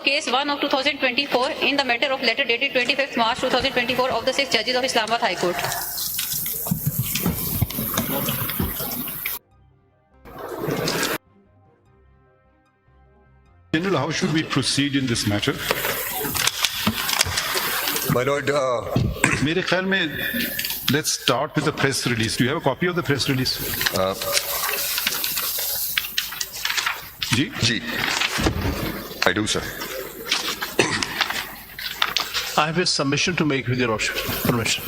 case 1 of 2024 in the matter of letter dated 25th March 2024 of the 6 judges of Islamabad High Court. General, how should we proceed in this matter? My Lord, میرے خیال میں let's start with the press release. Do you have a copy of the press release? G I do, sir. I have a submission to make with your permission.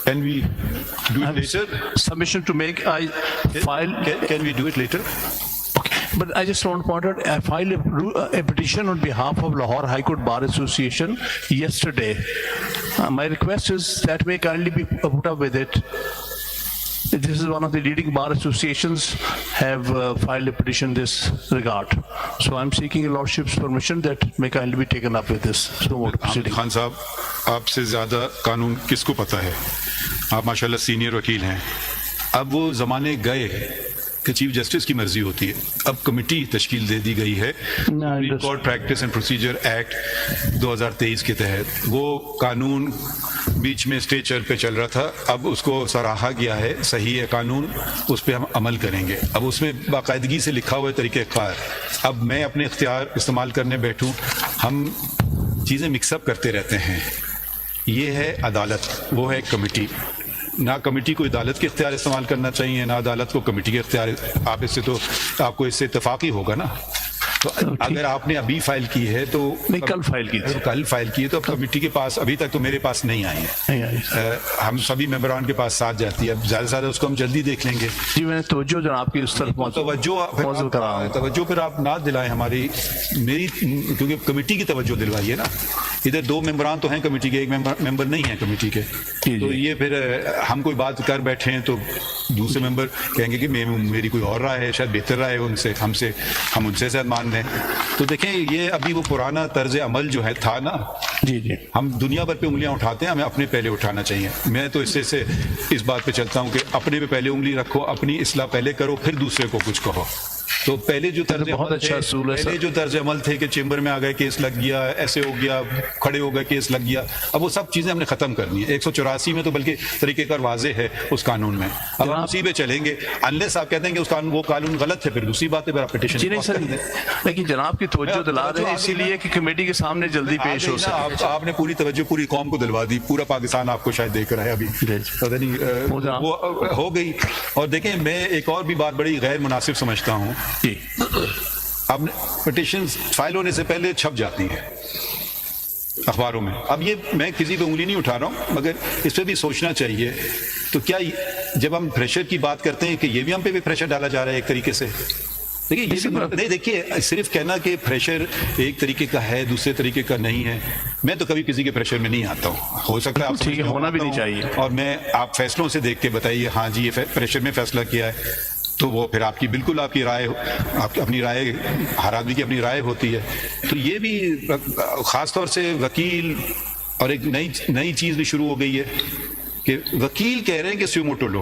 Can we do I it have later? a submission to make. I file. Can we do it later? But I just want to point out, I filed a petition on behalf of Lahore High Court Bar Association yesterday. My request is that may kindly be put up with it. This is one of the leading bar associations have filed a petition in this regard. So I'm seeking your Lordship's permission that may kindly be taken up with this. So more proceeding. Khan صاحب آپ سے زیادہ قانون کس کو پتہ ہے؟ آپ ماشاءاللہ سینئر وکیل ہیں. اب وہ زمانے گئے کہ چیف جسٹس کی مرضی ہوتی ہے. اب کمیٹی تشکیل دے دی گئی ہے supreme court practice and procedure act 2023 کے تحت. وہ قانون بیچ میں اسٹیچر پہ چل رہا تھا, اب اس کو سراہا گیا ہے, صحیح ہے قانون, اس پہ ہم عمل کریں گے. اب اس میں باقاعدگی سے لکھا ہوا ہے طریقہ کار. اب میں اپنے اختیار استعمال کرنے بیٹھوں, ہم چیزیں مکس اپ کرتے رہتے ہیں. یہ ہے عدالت, وہ ہے کمیٹی. نہ کمیٹی کو عدالت کے اختیار استعمال کرنا چاہیے, نہ عدالت کو کمیٹی کے اختیار. آپ اس سے تو آپ کو اس سے اتفاق ہی ہوگا نا. تو اگر آپ نے ابھی فائل کی ہے تو کل فائل کی تھی, کل فائل کی ہے تو اب کمیٹی کے پاس ابھی تک تو میرے پاس نہیں آئی ہے. ہم سبھی ممبران کے پاس ساتھ جاتی ہے. اب زیادہ سے زیادہ اس کو ہم جلدی دیکھ لیں گے. جی میں نے توجہ جناب کی اس طرف توجہ پھر آپ نہ دلائیں ہماری, میری, کیونکہ کمیٹی کی توجہ دلوائی ہے نا. ادھر 2 ممبران تو ہیں کمیٹی کے, ایک ممبر نہیں ہے کمیٹی کے. تو یہ پھر ہم کوئی بات کر بیٹھے ہیں تو دوسرے ممبر کہیں گے کہ میری کوئی اور رائے ہے, شاید بہتر رائے ان سے, ہم ان سے شاید مان لیں. تو دیکھیں یہ ابھی وہ پرانا طرز عمل جو ہے تھا نا, جی ہم دنیا بھر پہ انگلیاں اٹھاتے ہیں, ہمیں اپنے پہلے اٹھانا چاہیے. میں تو اس سے اس بات پہ چلتا ہوں کہ اپنے پہ پہلے انگلی رکھو, اپنی اصلاح پہلے کرو, پھر دوسرے کو کچھ کہو. تو پہلے جو طرز عمل تھے کہ چیمبر میں آ گئے, کیس لگ گیا, ایسے ہو گیا, کھڑے ہو گئے, کیس لگ گیا, اب وہ سب چیزیں ہم نے ختم کرنی ہے. 184 میں تو بلکہ طریقہ کار واضح ہے اس قانون میں. اب ہم اسی پہ چلیں گے, انلیس آپ کہتے ہیں کہ وہ قانون غلط ہے, پھر دوسری بات ہے, پھر آپ پٹیشن. جی نہیں سر, لیکن جناب کی توجہ دلا رہے ہیں اسی لیے کہ کمیٹی کے سامنے جلدی پیش ہو سکے. آپ نے پوری توجہ پوری قوم کو دلوا دی, پورا پاکستان آپ کو شاید دیکھ رہا ہے ابھی, پتہ نہیں وہ ہو گئی. اور دیکھیں میں ایک اور بھی بات بڑی غیر مناسب سمجھتا ہوں. جی اب پٹیشن فائل ہونے سے پہلے چھپ جاتی ہیں اخباروں میں. اب یہ میں کسی پہ انگلی نہیں اٹھا رہا ہوں, مگر اس پہ بھی سوچنا چاہیے. تو کیا جب ہم پریشر کی بات کرتے ہیں کہ یہ بھی ہم پہ بھی پریشر ڈالا جا رہا ہے ایک طریقے سے. دیکھیے صرف کہنا کہ پریشر ایک طریقے کا ہے دوسرے طریقے کا نہیں ہے, میں تو کبھی کسی کے پریشر میں نہیں آتا ہوں. ہو سکتا ہے آپ ہونا بھی نہیں چاہیے, اور میں آپ فیصلوں سے دیکھ کے بتائیے ہاں جی یہ پریشر میں فیصلہ کیا ہے, تو وہ پھر آپ کی بالکل آپ کی رائے, آپ اپنی رائے, ہر آدمی کی اپنی رائے ہوتی ہے. تو یہ بھی خاص طور سے وکیل, اور ایک نئی چیز بھی شروع ہو گئی ہے کہ وکیل کہہ رہے ہیں کہ سیو موٹو لو,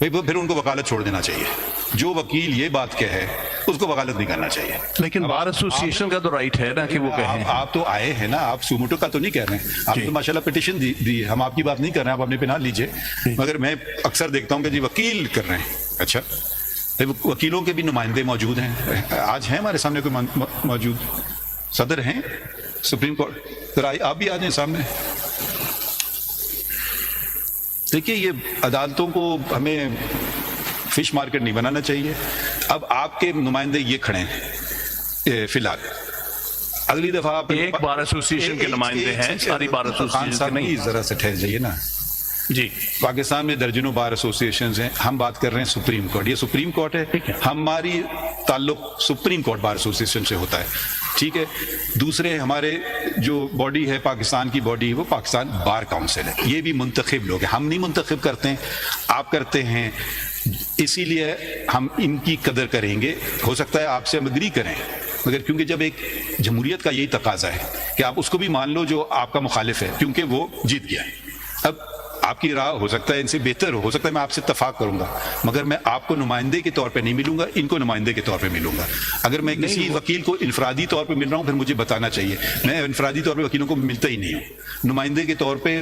پھر ان کو وکالت چھوڑ دینا چاہیے. جو وکیل یہ بات کہے اس کو وکالت نہیں کرنا چاہیے. لیکن بار ایسوسیشن کا تو رائٹ ہے نا کہ وہ کہیں. آپ تو آئے ہیں نا, آپ سوموٹو کا تو نہیں کہہ رہے ہیں, آپ تو ماشاءاللہ پٹیشن دی ہے, ہم آپ کی بات نہیں کر رہے ہیں, آپ اپنے پہ نہ لیجئے. مگر میں اکثر دیکھتا ہوں کہ جی وکیل کر رہے ہیں. اچھا وکیلوں کے بھی نمائندے موجود ہیں, آج ہیں ہمارے سامنے کوئی موجود, صدر ہیں سپریم کورٹ, آپ بھی آ جائیں سامنے. دیکھیے یہ عدالتوں کو ہمیں فش مارکیٹ نہیں بنانا چاہیے. اب آپ کے نمائندے یہ کھڑے ہیں فی الحال, اگلی دفعہ آپ ایک بار ایسوسیشن کے نمائندے ہیں, ساری بار ایسوسیشن نہیں. ذرا سے ٹھہر جائیے نا. جی پاکستان میں درجنوں بار ایسوسیشنز ہیں, ہم بات کر رہے ہیں سپریم کورٹ. یہ سپریم کورٹ ہے, ہماری تعلق سپریم کورٹ بار ایسوسیشن سے ہوتا ہے. ٹھیک ہے, دوسرے ہمارے جو باڈی ہے پاکستان کی باڈی, وہ پاکستان بار کاؤنسل ہے. یہ بھی منتخب لوگ ہیں, ہم نہیں منتخب کرتے ہیں, آپ کرتے ہیں. اسی لیے ہم ان کی قدر کریں گے. ہو سکتا ہے آپ سے ہم اگری کریں, مگر کیونکہ جب ایک جمہوریت کا یہی تقاضا ہے کہ آپ اس کو بھی مان لو جو آپ کا مخالف ہے, کیونکہ وہ جیت گیا ہے. اب آپ کی رائے ہو سکتا ہے ان سے بہتر ہو سکتا ہے میں آپ سے اتفاق کروں گا، مگر میں آپ کو نمائندے کے طور پہ نہیں ملوں گا، ان کو نمائندے کے طور پہ ملوں گا. اگر میں کسی وکیل کو انفرادی طور پہ مل رہا ہوں پھر مجھے بتانا چاہیے. میں انفرادی طور پہ وکیلوں کو ملتا ہی نہیں ہوں. نمائندے کے طور پہ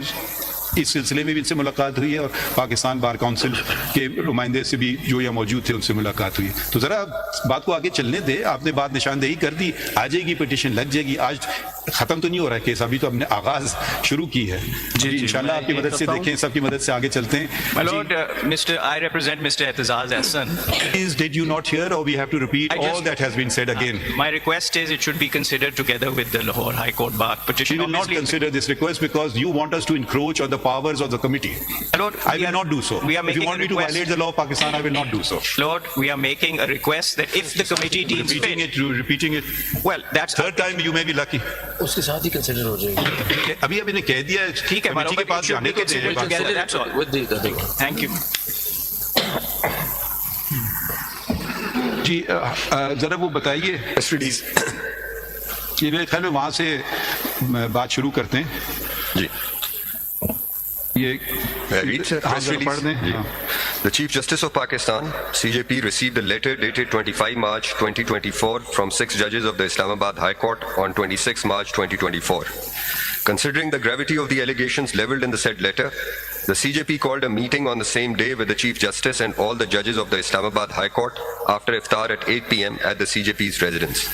اس سلسلے میں بھی ان سے ملاقات ہوئی ہے اور پاکستان بار کونسل کے نمائندے سے بھی جو یہاں موجود تھے ان سے ملاقات ہوئی. تو ذرا بات کو آگے چلنے دے. آپ نے بات نشاندہی کر دی، آ جائے گی پٹیشن لگ جائے گی. آج ختم تو نہیں ہو رہا ہے کیس، ابھی تو ہم نے آغاز شروع کی ہے. جی انشاءاللہ آپ کی مدد سے دیکھیں، سب کی مدد سے آگے چلتے ہیں. My Lord, I represent Mr. Ehtizaz Ahsan. Please, did you not hear or we have to repeat all that has been said again? My request is it should be considered together with the Lahore High Court bar We petition. will not consider this request because you want us to encroach on the powers of the committee. Lord, I will not do so. We are If you making want a me to request. violate the law of Pakistan, I will not do so. Lord, we are making a request that if the committee deems Repeating it. well, that's Third time you may be lucky. اس کے ساتھ ہی consider ہو جائے گی. ابھی نے کہہ دیا ہے ٹھیک ہے کمیٹی کے پاس جانے کو دیں. together, that's all. With the Thank you. جی ذرا وہ بتائیے Press release. کہ میرے خیال میں وہاں سے بات شروع کرتے ہیں. جی. یہ May I read, sir? ہاں Press ذرا release. پڑھ دیں. جی. ہاں. The Chief Justice of Pakistan, CJP, received a letter dated 25 March 2024 from 6 judges of the Islamabad High Court on 26 March 2024. Considering the gravity of the allegations leveled in the said letter, the CJP called a meeting on the same day with the Chief Justice and all the judges of the Islamabad High Court after iftar at 8 p.m. at the CJP's residence.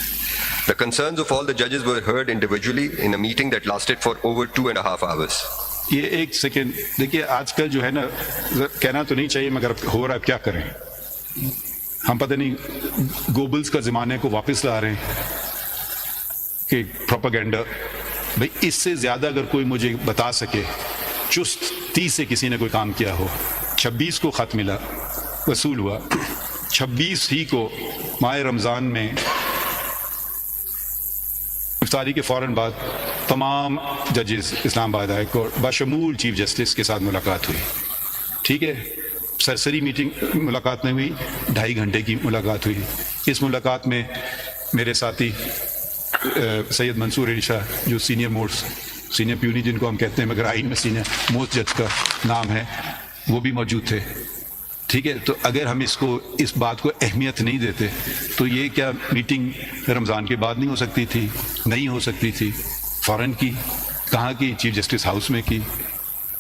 The concerns of all the judges were heard individually in a meeting that lasted for over 2.5 hours. یہ ایک second دیکھیے، آج کل جو ہے نا کہنا تو نہیں چاہیے مگر ہو رہا ہے، کیا کریں ہم. پتہ نہیں گوبلز کا زمانے کو واپس لا رہے ہیں کہ پروپیگنڈا. بھئی اس سے زیادہ اگر کوئی مجھے بتا سکے چست 30 سے کسی نے کوئی کام کیا ہو. 26 کو خط ملا، وصول ہوا. 26 ہی کو ماہ رمضان میں افطاری کے فوراً بعد تمام ججز اسلام آباد ہائی کورٹ بشمول چیف جسٹس کے ساتھ ملاقات ہوئی. ٹھیک ہے، سرسری میٹنگ ملاقات نہیں ہوئی، 2.5 گھنٹے کی ملاقات ہوئی. اس ملاقات میں میرے ساتھی سید منصور علی شاہ جو سینئر پیونی جن کو ہم کہتے ہیں مگر آئین میں سینئر موسٹ جج کا نام ہے، وہ بھی موجود تھے. ٹھیک ہے، تو اگر ہم اس بات کو اہمیت نہیں دیتے تو یہ کیا میٹنگ رمضان کے بعد نہیں ہو سکتی تھی؟ نہیں ہو سکتی تھی. فوراً کی، کہاں کی؟ چیف جسٹس ہاؤس میں کی.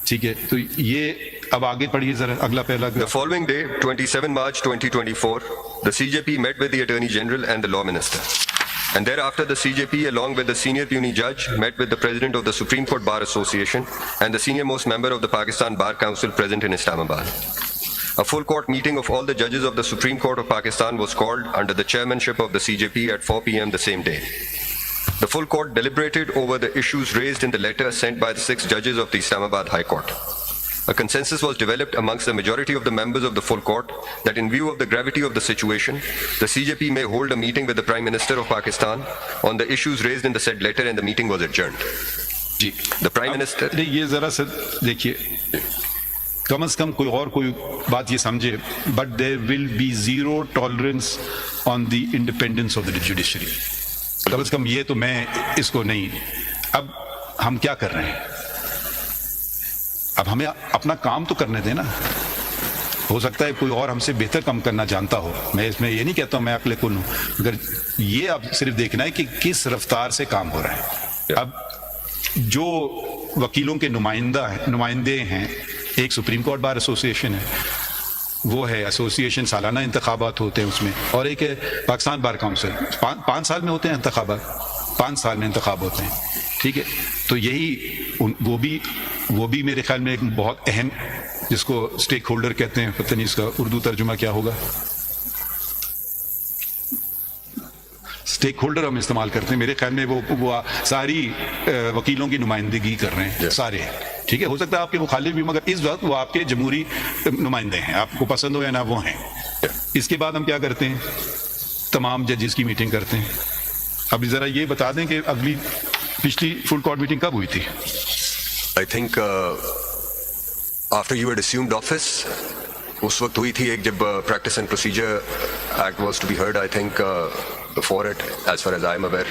ٹھیک ہے، تو یہ اب آگے پڑھیے ذرا اگلا پہلا. The following day, 27 March 2024, the CJP met with the Attorney General and the Law Minister. And thereafter, the CJP, along with the senior puisne judge, met with the President of the Supreme Court Bar Association and the senior most member of the Pakistan Bar Council present in Islamabad. A full court meeting of all the judges of the Supreme Court of Pakistan was called under the chairmanship of the CJP at 4 p.m. the same day. The full court deliberated over the issues raised in the letter sent by the 6 judges of the Islamabad High Court. A consensus was developed amongst the majority of the members of the full court that in view of the gravity of the situation, the CJP may hold a meeting with the Prime Minister of Pakistan on the issues raised in the said letter, and the meeting was adjourned. G The Prime Minister... یہ ذرا سا دیکھیے، کم از کم کوئی بات یہ سمجھے، but there will be zero tolerance on the independence of the judiciary. کم از کم یہ تو میں اس کو نہیں. اب ہم کیا کر رہے ہیں؟ اب ہمیں اپنا کام تو کرنے دیں نا. ہو سکتا ہے کوئی اور ہم سے بہتر کام کرنا جانتا ہو، میں اس میں یہ نہیں کہتا ہوں میں عقل کن ہوں، مگر یہ اب صرف دیکھنا ہے کہ کس رفتار سے کام ہو رہا ہے. اب جو وکیلوں کے نمائندے ہیں، ایک سپریم کورٹ بار ایسوسیشن ہے، وہ ہے ایسوسیشن، سالانہ انتخابات ہوتے ہیں اس میں، اور ایک ہے پاکستان بار کونسل. 5 سال میں ہوتے ہیں انتخابات، 5 سال میں انتخاب ہوتے ہیں. ٹھیک ہے، تو یہی وہ بھی میرے خیال میں ایک بہت اہم، جس کو اسٹیک ہولڈر کہتے ہیں، پتہ نہیں اس کا اردو ترجمہ کیا ہوگا. اسٹیک ہولڈر ہم استعمال کرتے ہیں، میرے خیال میں وہ ساری وکیلوں کی نمائندگی کر رہے ہیں سارے. ٹھیک ہے، ہو سکتا ہے آپ کے مخالف بھی، مگر اس وقت وہ آپ کے جمہوری نمائندے ہیں، آپ کو پسند ہو یا نہ وہ ہیں. اس کے بعد ہم کیا کرتے ہیں؟ تمام ججز کی میٹنگ کرتے ہیں. اب ذرا یہ بتا دیں کہ پچھلی فل کورٹ میٹنگ کب ہوئی تھی؟ I think after you had assumed office, اس وقت ہوئی تھی ایک، جب Practice and Procedure Act was to be heard. I think before it, as far as I am aware.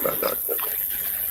about that.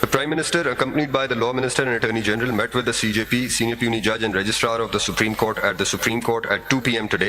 The Prime Minister, accompanied by the Law Minister and Attorney General, met with the CJP, Senior Puisne Judge and Registrar of the Supreme Court at the Supreme Court at 2 p.m. today,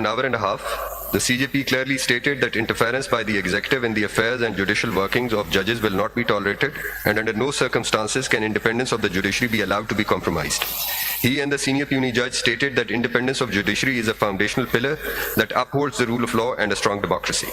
an hour and a half. The CJP clearly stated that interference by the executive in the affairs and judicial workings of judges will not be tolerated, and under no circumstances can independence of the judiciary be allowed to be compromised. He and the senior puisne judge stated that independence of judiciary is a foundational pillar that upholds the rule of law and a strong democracy.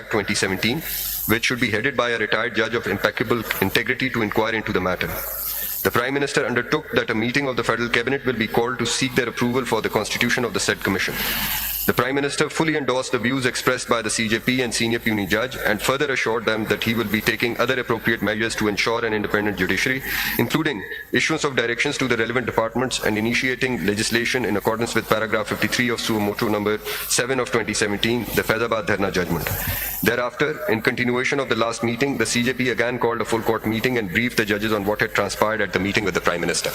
Act 2017, which should be headed by a retired judge of impeccable integrity to inquire into the matter. The Prime Minister undertook that a meeting of the Federal Cabinet will be called to seek their approval for the constitution of the said commission. The Prime Minister fully endorsed the views expressed by the CJP and Senior Puisne Judge and further assured them that he will be taking other appropriate measures to ensure an independent judiciary, including issuance of directions to the relevant departments and initiating legislation in accordance with paragraph 53 of Suo Motu number 7 of 2017, the Faizabad Dharna judgment. Thereafter, in continuation of the last meeting, the CJP again called a full court meeting and briefed the judges on what had transpired at the meeting with the Prime Minister.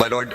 My Lord,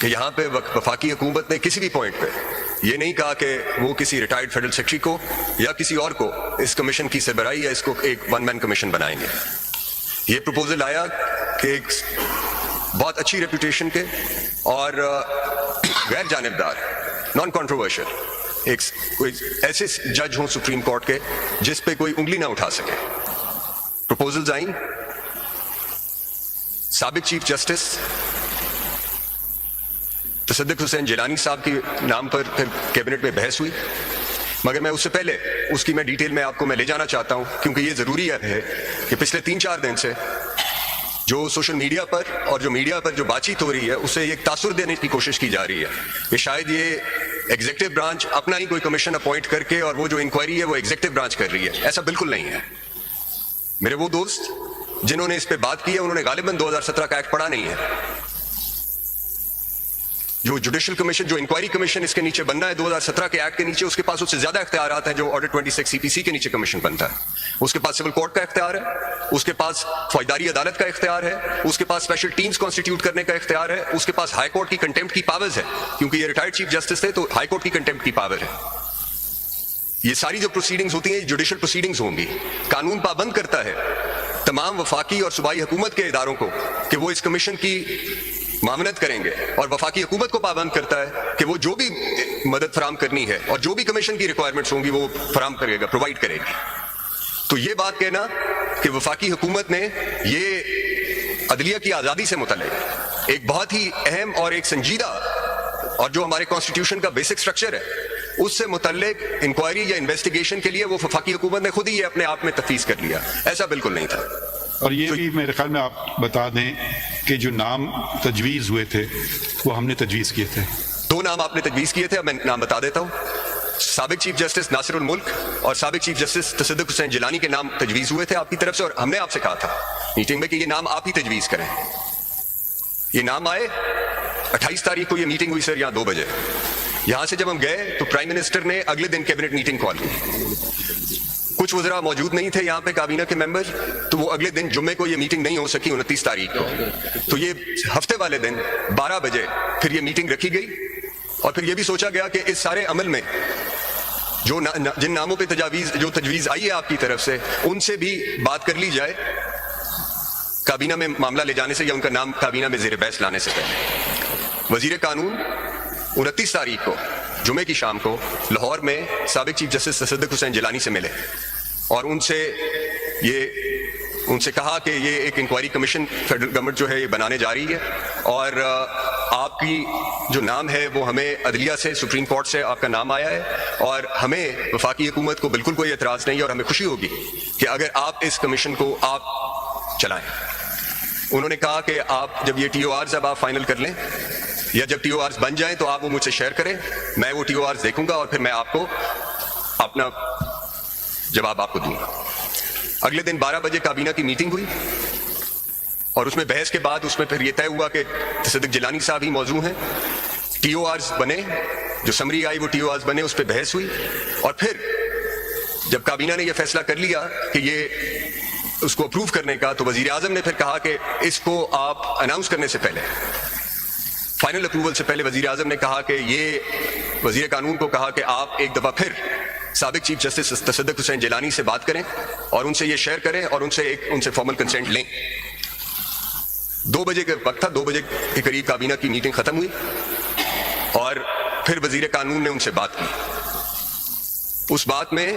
کہ یہاں پہ وفاقی حکومت نے کسی بھی point پہ یہ نہیں کہا کہ وہ کسی ریٹائرڈ فیڈرل سیکرٹری کو یا کسی اور کو اس کمیشن کی سربراہی یا اس کو ایک ون مین کمیشن بنائیں گے. یہ پروپوزل آیا کہ ایک بہت اچھی ریپوٹیشن کے اور غیر جانبدار نان کنٹروورشل ایک کوئی ایسے جج ہوں سپریم کورٹ کے جس پہ کوئی انگلی نہ اٹھا سکے. پروپوزلز آئیں. سابق چیف جسٹس تصدق حسین جیلانی صاحب کے نام پر پھر کیبنٹ میں بحث ہوئی, مگر میں اس سے پہلے اس کی میں ڈیٹیل میں آپ کو میں لے جانا چاہتا ہوں, کیونکہ یہ ضروری ہے کہ پچھلے 3-4 دن سے جو سوشل میڈیا پر اور جو میڈیا پر جو بات چیت ہو رہی ہے اسے ایک تاثر دینے کی کوشش کی جا رہی ہے کہ شاید یہ ایگزیکٹو برانچ اپنا ہی کوئی کمیشن اپوائنٹ کر کے اور وہ جو انکوائری ہے وہ ایگزیکٹو برانچ کر رہی ہے. ایسا بالکل نہیں ہے. میرے وہ دوست جنہوں نے اس پہ بات کی ہے انہوں نے غالباً 2017 کا ایکٹ پڑھا نہیں ہے. جو جوڈیشل کمیشن جو انکوائری کمیشن اس کے نیچے بننا ہے 2017 کے ایکٹ کے نیچے, اس کے پاس اس سے زیادہ اختیارات ہیں جو آرڈر 26 سی پی سی کے نیچے کمیشن بنتا ہے. اس کے پاس سول کورٹ کا اختیار ہے, اس کے پاس فوجداری عدالت کا اختیار ہے, اس کے پاس اسپیشل ٹیمز کانسٹیٹیوٹ کرنے کا اختیار ہے, اس کے پاس ہائی کورٹ کی کنٹیمپٹ کی پاورز ہے کیونکہ یہ ریٹائرڈ چیف جسٹس تھے تو ہائی کورٹ کی کنٹیمپٹ کی پاور ہے. یہ ساری جو پروسیڈنگز ہوتی ہیں جوڈیشل پروسیڈنگز ہوں گی. قانون پابند کرتا ہے تمام وفاقی اور صوبائی حکومت کے اداروں کو کہ وہ اس کمیشن کی معاونت کریں گے, اور وفاقی حکومت کو پابند کرتا ہے کہ وہ جو بھی مدد فراہم کرنی ہے اور جو بھی کمیشن کی ریکوائرمنٹس ہوں گی وہ فراہم کرے گا, پرووائڈ کرے گی. تو یہ بات کہنا کہ وفاقی حکومت نے یہ عدلیہ کی آزادی سے متعلق ایک بہت ہی اہم اور ایک سنجیدہ اور جو ہمارے کانسٹیٹیوشن کا بیسک سٹرکچر ہے اس سے متعلق انکوائری یا انویسٹیگیشن کے لیے وہ وفاقی حکومت نے خود ہی یہ اپنے آپ میں تفویض کر لیا, ایسا بالکل نہیں تھا. اور یہ بھی میرے خیال میں آپ بتا دیں کہ جو نام تجویز ہوئے تھے وہ ہم نے تجویز کیے تھے. 2 نام آپ نے تجویز کیے تھے, اب میں نام بتا دیتا ہوں. سابق چیف جسٹس ناصر الملک اور سابق چیف جسٹس تصدق حسین جیلانی کے نام تجویز ہوئے تھے آپ کی طرف سے, اور ہم نے آپ سے کہا تھا میٹنگ میں کہ یہ نام آپ ہی تجویز کریں. یہ نام آئے. 28 تاریخ کو یہ میٹنگ ہوئی سر یہاں 2 بجے. یہاں سے جب ہم گئے تو پرائم منسٹر نے اگلے دن کیبنٹ میٹنگ کال کی. کچھ وزراء موجود نہیں تھے یہاں پہ کابینہ کے ممبر, تو وہ اگلے دن جمعے کو یہ میٹنگ نہیں ہو سکی 29 تاریخ کو. تو یہ ہفتے والے دن 12 بجے پھر یہ میٹنگ رکھی گئی, اور پھر یہ بھی سوچا گیا کہ اس سارے عمل میں جو جن ناموں پہ تجویز آئی ہے آپ کی طرف سے ان سے بھی بات کر لی جائے کابینہ میں معاملہ لے جانے سے یا ان کا نام کابینہ میں زیر بحث لانے سے پہلے. وزیر قانون 29 تاریخ کو جمعے کی شام کو لاہور میں سابق چیف جسٹس تصدق حسین جیلانی سے ملے اور ان سے کہا کہ یہ ایک انکوائری کمیشن فیڈرل گورنمنٹ جو ہے یہ بنانے جا رہی ہے, اور آپ کی جو نام ہے وہ ہمیں عدلیہ سے سپریم کورٹ سے آپ کا نام آیا ہے, اور ہمیں وفاقی حکومت کو بالکل کوئی اعتراض نہیں ہے, اور ہمیں خوشی ہوگی کہ اگر آپ اس کمیشن کو آپ چلائیں. انہوں نے کہا کہ آپ جب یہ ٹی او آرز اب آپ فائنل کر لیں یا جب ٹی او آرز بن جائیں تو آپ وہ مجھ سے شیئر کریں, میں وہ ٹی او آرز دیکھوں گا اور پھر میں آپ کو اپنا جواب آپ کو دوں گا. اگلے دن 12 بجے کابینہ کی میٹنگ ہوئی, اور اس میں بحث کے بعد اس میں پھر یہ طے ہوا کہ تصدق جیلانی صاحب ہی موضوع ہیں. ٹی او آرز بنے, جو سمری آئی وہ ٹی او آرز بنے, اس پہ بحث ہوئی, اور پھر جب کابینہ نے یہ فیصلہ کر لیا کہ یہ اس کو اپروو کرنے کا, تو وزیر اعظم نے پھر کہا کہ اس کو آپ اناؤنس کرنے سے پہلے, فائنل اپروول سے پہلے وزیر اعظم نے کہا کہ یہ وزیر قانون کو کہا کہ آپ ایک دفعہ پھر سابق چیف جسٹس تصدق حسین جیلانی سے بات کریں اور ان سے یہ شیئر کریں اور ان سے فارمل کنسنٹ لیں. 2 بجے کا وقت تھا, 2 بجے کے قریب کابینہ کی میٹنگ ختم ہوئی, اور پھر وزیر قانون نے ان سے بات کی. اس بات میں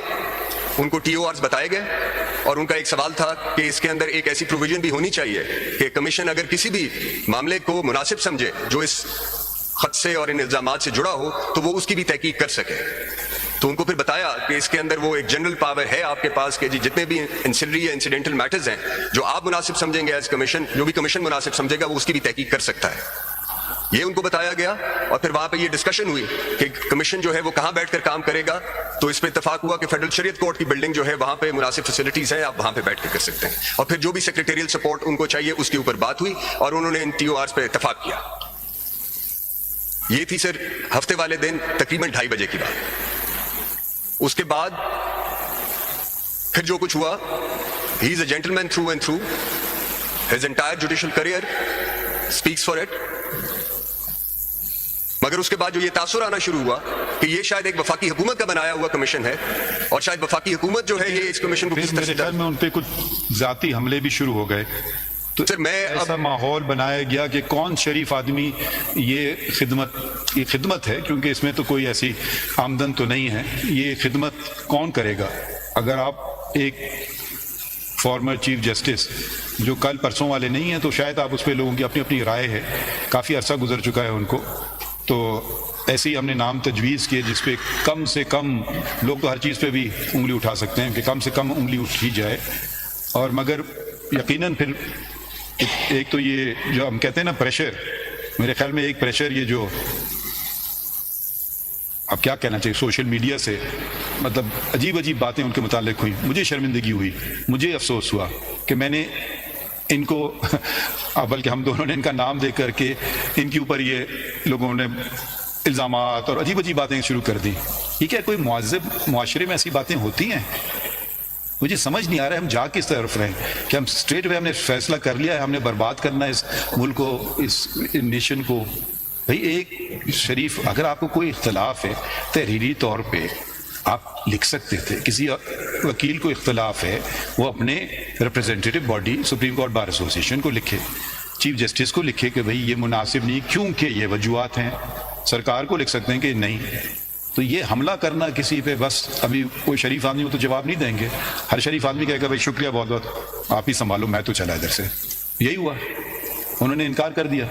ان کو ٹی او آرز بتائے گئے, اور ان کا ایک سوال تھا کہ اس کے اندر ایک ایسی پروویژن بھی ہونی چاہیے کہ کمیشن اگر کسی بھی معاملے کو مناسب سمجھے جو اس خط سے اور ان الزامات سے جڑا ہو تو وہ اس کی بھی تحقیق کر سکے. تو ان کو پھر بتایا کہ اس کے اندر وہ ایک جنرل پاور ہے آپ کے پاس کہ جتنے بھی انسلری یا انسیڈنٹل میٹرز ہیں جو آپ مناسب سمجھیں گے ایز کمیشن, جو بھی کمیشن مناسب سمجھے گا وہ اس کی بھی تحقیق کر سکتا ہے. یہ ان کو بتایا گیا, اور پھر وہاں پہ یہ ڈسکشن ہوئی کہ کمیشن جو ہے وہ کہاں بیٹھ کر کام کرے گا. تو اس پہ اتفاق ہوا کہ فیڈرل شریعت کورٹ کی بلڈنگ جو ہے وہاں پہ مناسب فیسلٹیز ہیں, آپ وہاں پہ بیٹھ کے کر سکتے ہیں. اور پھر جو بھی سیکریٹریل سپورٹ ان کو چاہیے اس کے اوپر بات ہوئی, اور انہوں نے ان ٹی او آرز پہ اتفاق کیا. یہ تھی سر ہفتے والے دن تقریباً 2:30 بجے کی بات. اس کے بعد پھر جو کچھ ہوا, he is a gentleman through and through, his entire judicial career speaks for it. مگر اس کے بعد جو یہ تاثر آنا شروع ہوا کہ یہ شاید ایک وفاقی حکومت کا بنایا ہوا کمیشن ہے اور شاید وفاقی حکومت جو ہے یہ اس کمیشن کو پھر کس طرح میرے سے خیال میں ان پہ کچھ ذاتی حملے بھی شروع ہو گئے. تو سر میں ایسا ماحول بنایا گیا کہ کون شریف آدمی یہ خدمت ہے، کیونکہ اس میں تو کوئی ایسی آمدن تو نہیں ہے، یہ خدمت کون کرے گا؟ اگر آپ ایک فارمر چیف جسٹس جو کل پرسوں والے نہیں ہیں تو شاید آپ اس پہ لوگوں کی اپنی اپنی رائے ہے، کافی عرصہ گزر چکا ہے ان کو، تو ایسے ہی ہم نے نام تجویز کیے جس پہ کم سے کم لوگ تو ہر چیز پہ بھی انگلی اٹھا سکتے ہیں کہ کم سے کم انگلی اٹھی جائے. اور مگر یقیناً پھر ایک تو یہ جو ہم کہتے ہیں نا پریشر، میرے خیال میں ایک پریشر یہ جو اب کیا کہنا چاہیے سوشل میڈیا سے مطلب عجیب عجیب باتیں ان کے متعلق ہوئی، مجھے شرمندگی ہوئی، مجھے افسوس ہوا کہ میں نے ان کو بلکہ ہم دونوں نے ان کا نام دے کر کے ان کے اوپر یہ لوگوں نے الزامات اور عجیب عجیب باتیں شروع کر دی. یہ کیا کوئی مہذب معاشرے میں ایسی باتیں ہوتی ہیں؟ مجھے سمجھ نہیں آ رہا ہے ہم جا کس طرف رہے ہیں کہ ہم اسٹریٹ وے ہم نے فیصلہ کر لیا ہے ہم نے برباد کرنا ہے اس ملک کو، اس نیشن کو. بھئی ایک شریف اگر آپ کو کوئی اختلاف ہے تحریری طور پہ آپ لکھ سکتے تھے، کسی وکیل کو اختلاف ہے وہ اپنے representative body supreme court bar association کو لکھے، چیف جسٹس کو لکھے کہ بھئی یہ مناسب نہیں کیونکہ یہ وجوہات ہیں، سرکار کو لکھ سکتے ہیں کہ نہیں. تو یہ حملہ کرنا کسی پہ بس ابھی کوئی شریف آدمی وہ تو جواب نہیں دیں گے، ہر شریف آدمی کہے گا بھائی شکریہ بہت بہت آپ ہی سنبھالو میں تو چلا ادھر سے. یہی ہوا، انہوں نے انکار کر دیا.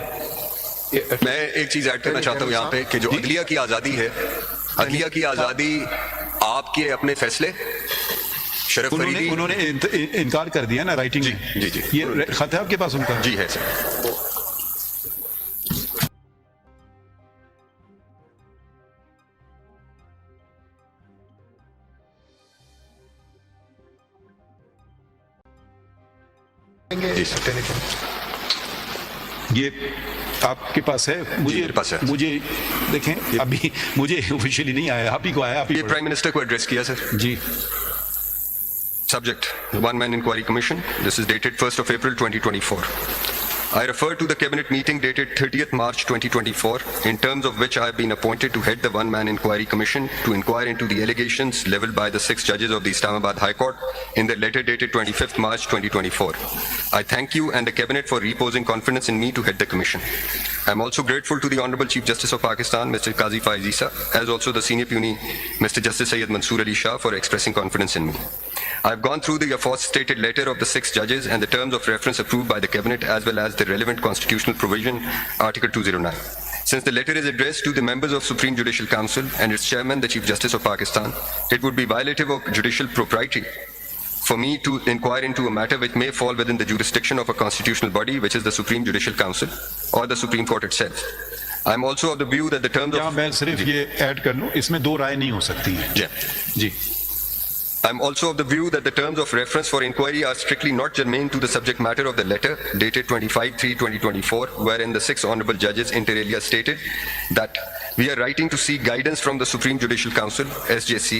میں ایک چیز ایڈ کرنا چاہتا ہوں یہاں پہ کہ جو عدلیہ کی آزادی ہے، عدلیہ کی آزادی آپ کے اپنے فیصلے شرف فریدی انہوں نے انکار کر دیا نا رائٹنگ میں. جی یہ خط ہے آپ کے پاس ان کا؟ جی ہے سر. جی سر یہ آپ کے پاس ہے؟ میرے پاس ہے. مجھے دیکھیں ابھی مجھے آفیشیلی نہیں آیا، آپ ہی کو آیا. آپ ہی یہ پرائم منسٹر کو ایڈریس کیا سر. جی. Subject, One Man Inquiry Commission. This is dated 1st of April 2024. I refer to the Cabinet meeting dated 30th March 2024, in terms of which I have been appointed to head the One Man Inquiry Commission to inquire into the allegations leveled by the 6 judges of the Islamabad High Court in their letter dated 25th March 2024. I thank you and the Cabinet for reposing confidence in me to head the Commission. I am also grateful to the Honorable Chief Justice of Pakistan, Mr. Qazi Faiz Issa, as also the Senior Puni, Mr. Justice Syed Mansoor Ali Shah, for expressing confidence in me. I have gone through the aforestated letter of the 6 judges and the terms of reference approved by the Cabinet, as well as the relevant constitutional provision, Article 209. Since the letter is addressed to the members of Supreme Judicial Council and its chairman, the Chief Justice of Pakistan, it would be violative of judicial propriety for me to inquire into a matter which may fall within the jurisdiction of a constitutional body, which is the Supreme Judicial Council or the Supreme Court itself. I am also of the view that the terms of... میں صرف یہ add کر لوں، اس میں دو رائے نہیں ہو سکتی ہیں. جی. I am also of the view that the terms of reference for inquiry are strictly not germane to the subject matter of the letter dated 25/3/2024, wherein the 6 honorable judges inter alia stated that we are writing to seek guidance from the Supreme Judicial Council, SJC,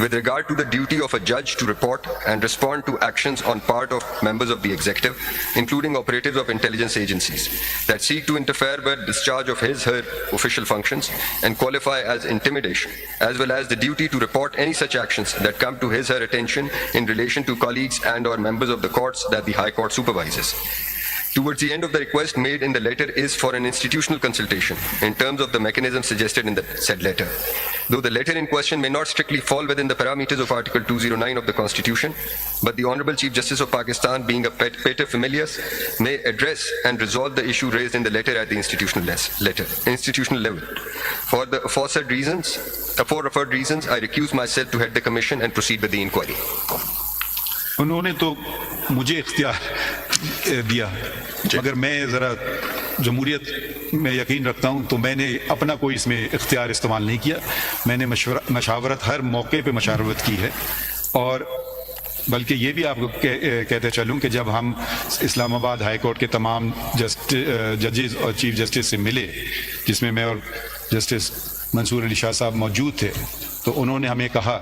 with regard to the duty of a judge to report and respond to actions on part of members of the executive, including operatives of intelligence agencies, that seek to interfere with discharge of her official functions and qualify as intimidation, as well as the duty to report any such actions that come to her attention in relation to colleagues and or members of the courts that the High Court supervises. Towards the end of the request made in the letter is for an institutional consultation in terms of the mechanism suggested in the said letter. Though the letter in question may not strictly fall within the parameters of Article 209 of the Constitution, but the Honorable Chief Justice of Pakistan, being a pater familias, may address and resolve the issue raised in the letter at the institutional level. For the aforesaid reasons, I recuse myself to head the commission and proceed with the inquiry. انہوں نے تو مجھے اختیار دیا، مگر میں ذرا جمہوریت میں یقین رکھتا ہوں تو میں نے اپنا کوئی اس میں اختیار استعمال نہیں کیا. میں نے مشاورت ہر موقع پہ مشاورت کی ہے، اور بلکہ یہ بھی آپ کو کہتے چلوں کہ جب ہم اسلام آباد ہائی کورٹ کے تمام ججز اور چیف جسٹس سے ملے، جس میں میں اور جسٹس منصور علی شاہ صاحب موجود تھے، تو انہوں نے ہمیں کہا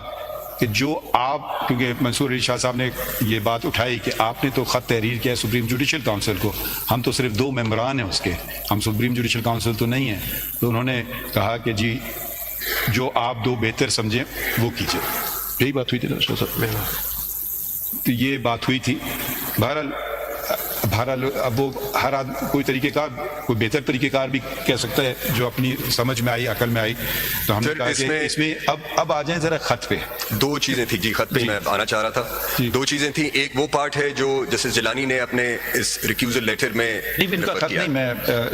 کہ جو آپ, کیونکہ منصور علی شاہ صاحب نے یہ بات اٹھائی کہ آپ نے تو خط تحریر کیا ہے سپریم جوڈیشل کونسل کو, ہم تو صرف 2 ممبران ہیں اس کے, ہم سپریم جوڈیشل کونسل تو نہیں ہیں. تو انہوں نے کہا کہ جی جو آپ 2 بہتر سمجھیں وہ کیجیے. یہی بات ہوئی تھی نا صاحب, تو یہ بات ہوئی تھی. بہرحال اب وہ ہر آدمی کوئی طریقہ کار, کوئی بہتر طریقہ کار بھی کہہ سکتا ہے جو اپنی سمجھ میں آئی, عقل میں آئی. تو ہم نے کہا کہ اس میں اب آ جائیں ذرا خط پہ. 2 چیزیں تھیں جی, خط پہ میں آنا چاہ رہا تھا. 2 چیزیں تھیں. ایک وہ پارٹ ہے جو جسٹس جیلانی نے اپنے اس ریکیوزل لیٹر میں نہیں,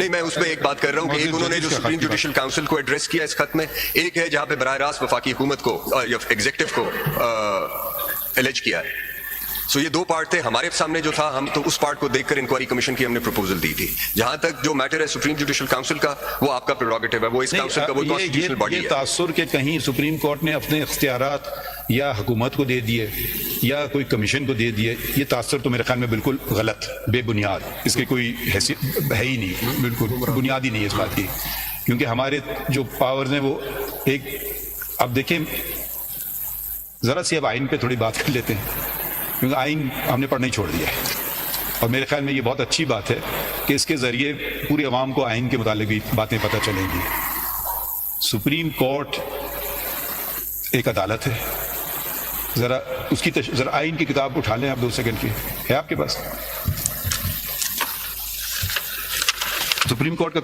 میں اس میں ایک بات کر رہا ہوں کہ ایک انہوں نے جو سپریم جوڈیشل کاؤنسل کو ایڈریس کیا اس خط میں, ایک ہے جہاں پہ براہ راست وفاقی حکومت کو یا ایگزیکٹو کو الج کیا ہے. سو یہ 2 پارٹ تھے ہمارے سامنے جو تھا, ہم تو اس پارٹ کو دیکھ کر انکوائری کمیشن کی ہم نے پروپوزل دی تھی. جہاں تک جو میٹر ہے سپریم جوڈیشل کاؤنسل کا, وہ آپ کا پریروگیٹو ہے, وہ اس کاؤنسل کا, وہ کانسٹیٹیوشنل باڈی ہے. یہ تاثر کہ کہیں سپریم کورٹ نے اپنے اختیارات یا حکومت کو دے دیے یا کوئی کمیشن کو دے دیے, یہ تاثر تو میرے خیال میں بالکل غلط, بے بنیاد, اس کی کوئی حیثیت ہے ہی نہیں, بالکل بنیاد ہی نہیں ہے اس بات کی. کیونکہ ہمارے جو پاورز ہیں وہ ایک, اب دیکھیں ذرا سی اب آئین پہ تھوڑی بات کر لیتے ہیں, کیونکہ آئین ہم نے پڑھنا ہی چھوڑ دیا ہے. اور میرے خیال میں یہ بہت اچھی بات ہے کہ اس کے ذریعے پوری عوام کو آئین کے متعلق بھی باتیں پتہ چلیں گی. سپریم کورٹ ایک عدالت ہے, ذرا اس کی ذرا آئین کی کتاب اٹھا لیں آپ 2 سیکنڈ کی, ہے آپ کے پاس؟ سپریم کورٹ کا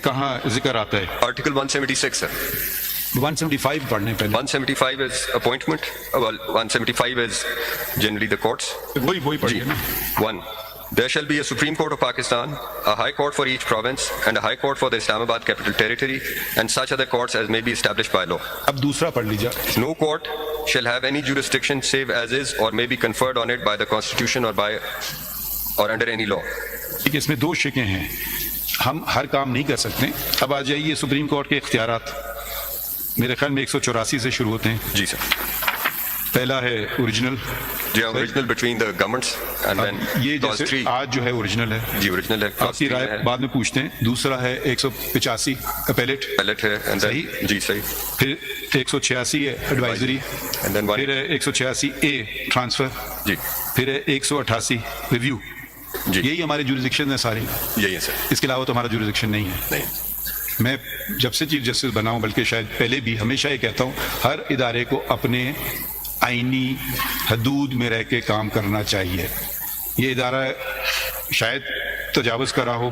کہاں ذکر آتا ہے؟ آرٹیکل 176 ہے. 175 پڑھنے پہلے. 175 is appointment. Well, 175 is generally the courts. وہی پڑھیے نا. 1. There shall be a Supreme Court of Pakistan, a High Court for each province, and a High Court for the Islamabad Capital Territory, and such other courts as may be established by law. اب دوسرا پڑھ لیجیے. No court shall have any jurisdiction save as is or may be conferred on it by the Constitution or under any law. ٹھیک ہے, اس میں 2 شقیں ہیں, ہم ہر کام نہیں کر سکتے. اب آ جائیے سپریم کورٹ کے اختیارات, میرے خیال میں 184 سے شروع ہوتے ہیں. جی سر. پہلا ہے اوریجنل. جی ہاں, original between the governments and then یہ جیسے آج جو ہے اوریجنل ہے. جی اوریجنل ہے, آپ کی رائے بعد میں پوچھتے ہیں. دوسرا ہے 185 اپیلیٹ. پیلٹ ہے. صحیح. جی صحیح. پھر 186 ہے ایڈوائزری. پھر ہے 186 اے ٹرانسفر. جی. پھر ہے 188 ریویو. جی یہی ہمارے جوریزڈکشن ہیں ساری. یہی ہے سر. اس کے علاوہ تو ہمارا جوریزڈکشن نہیں ہے. نہیں. میں جب سے چیف جسٹس بنا ہوں, بلکہ شاید پہلے بھی, ہمیشہ یہ کہتا ہوں ہر ادارے کو اپنے آئینی حدود میں رہ کے کام کرنا چاہیے. یہ ادارہ شاید تجاوز کرا ہو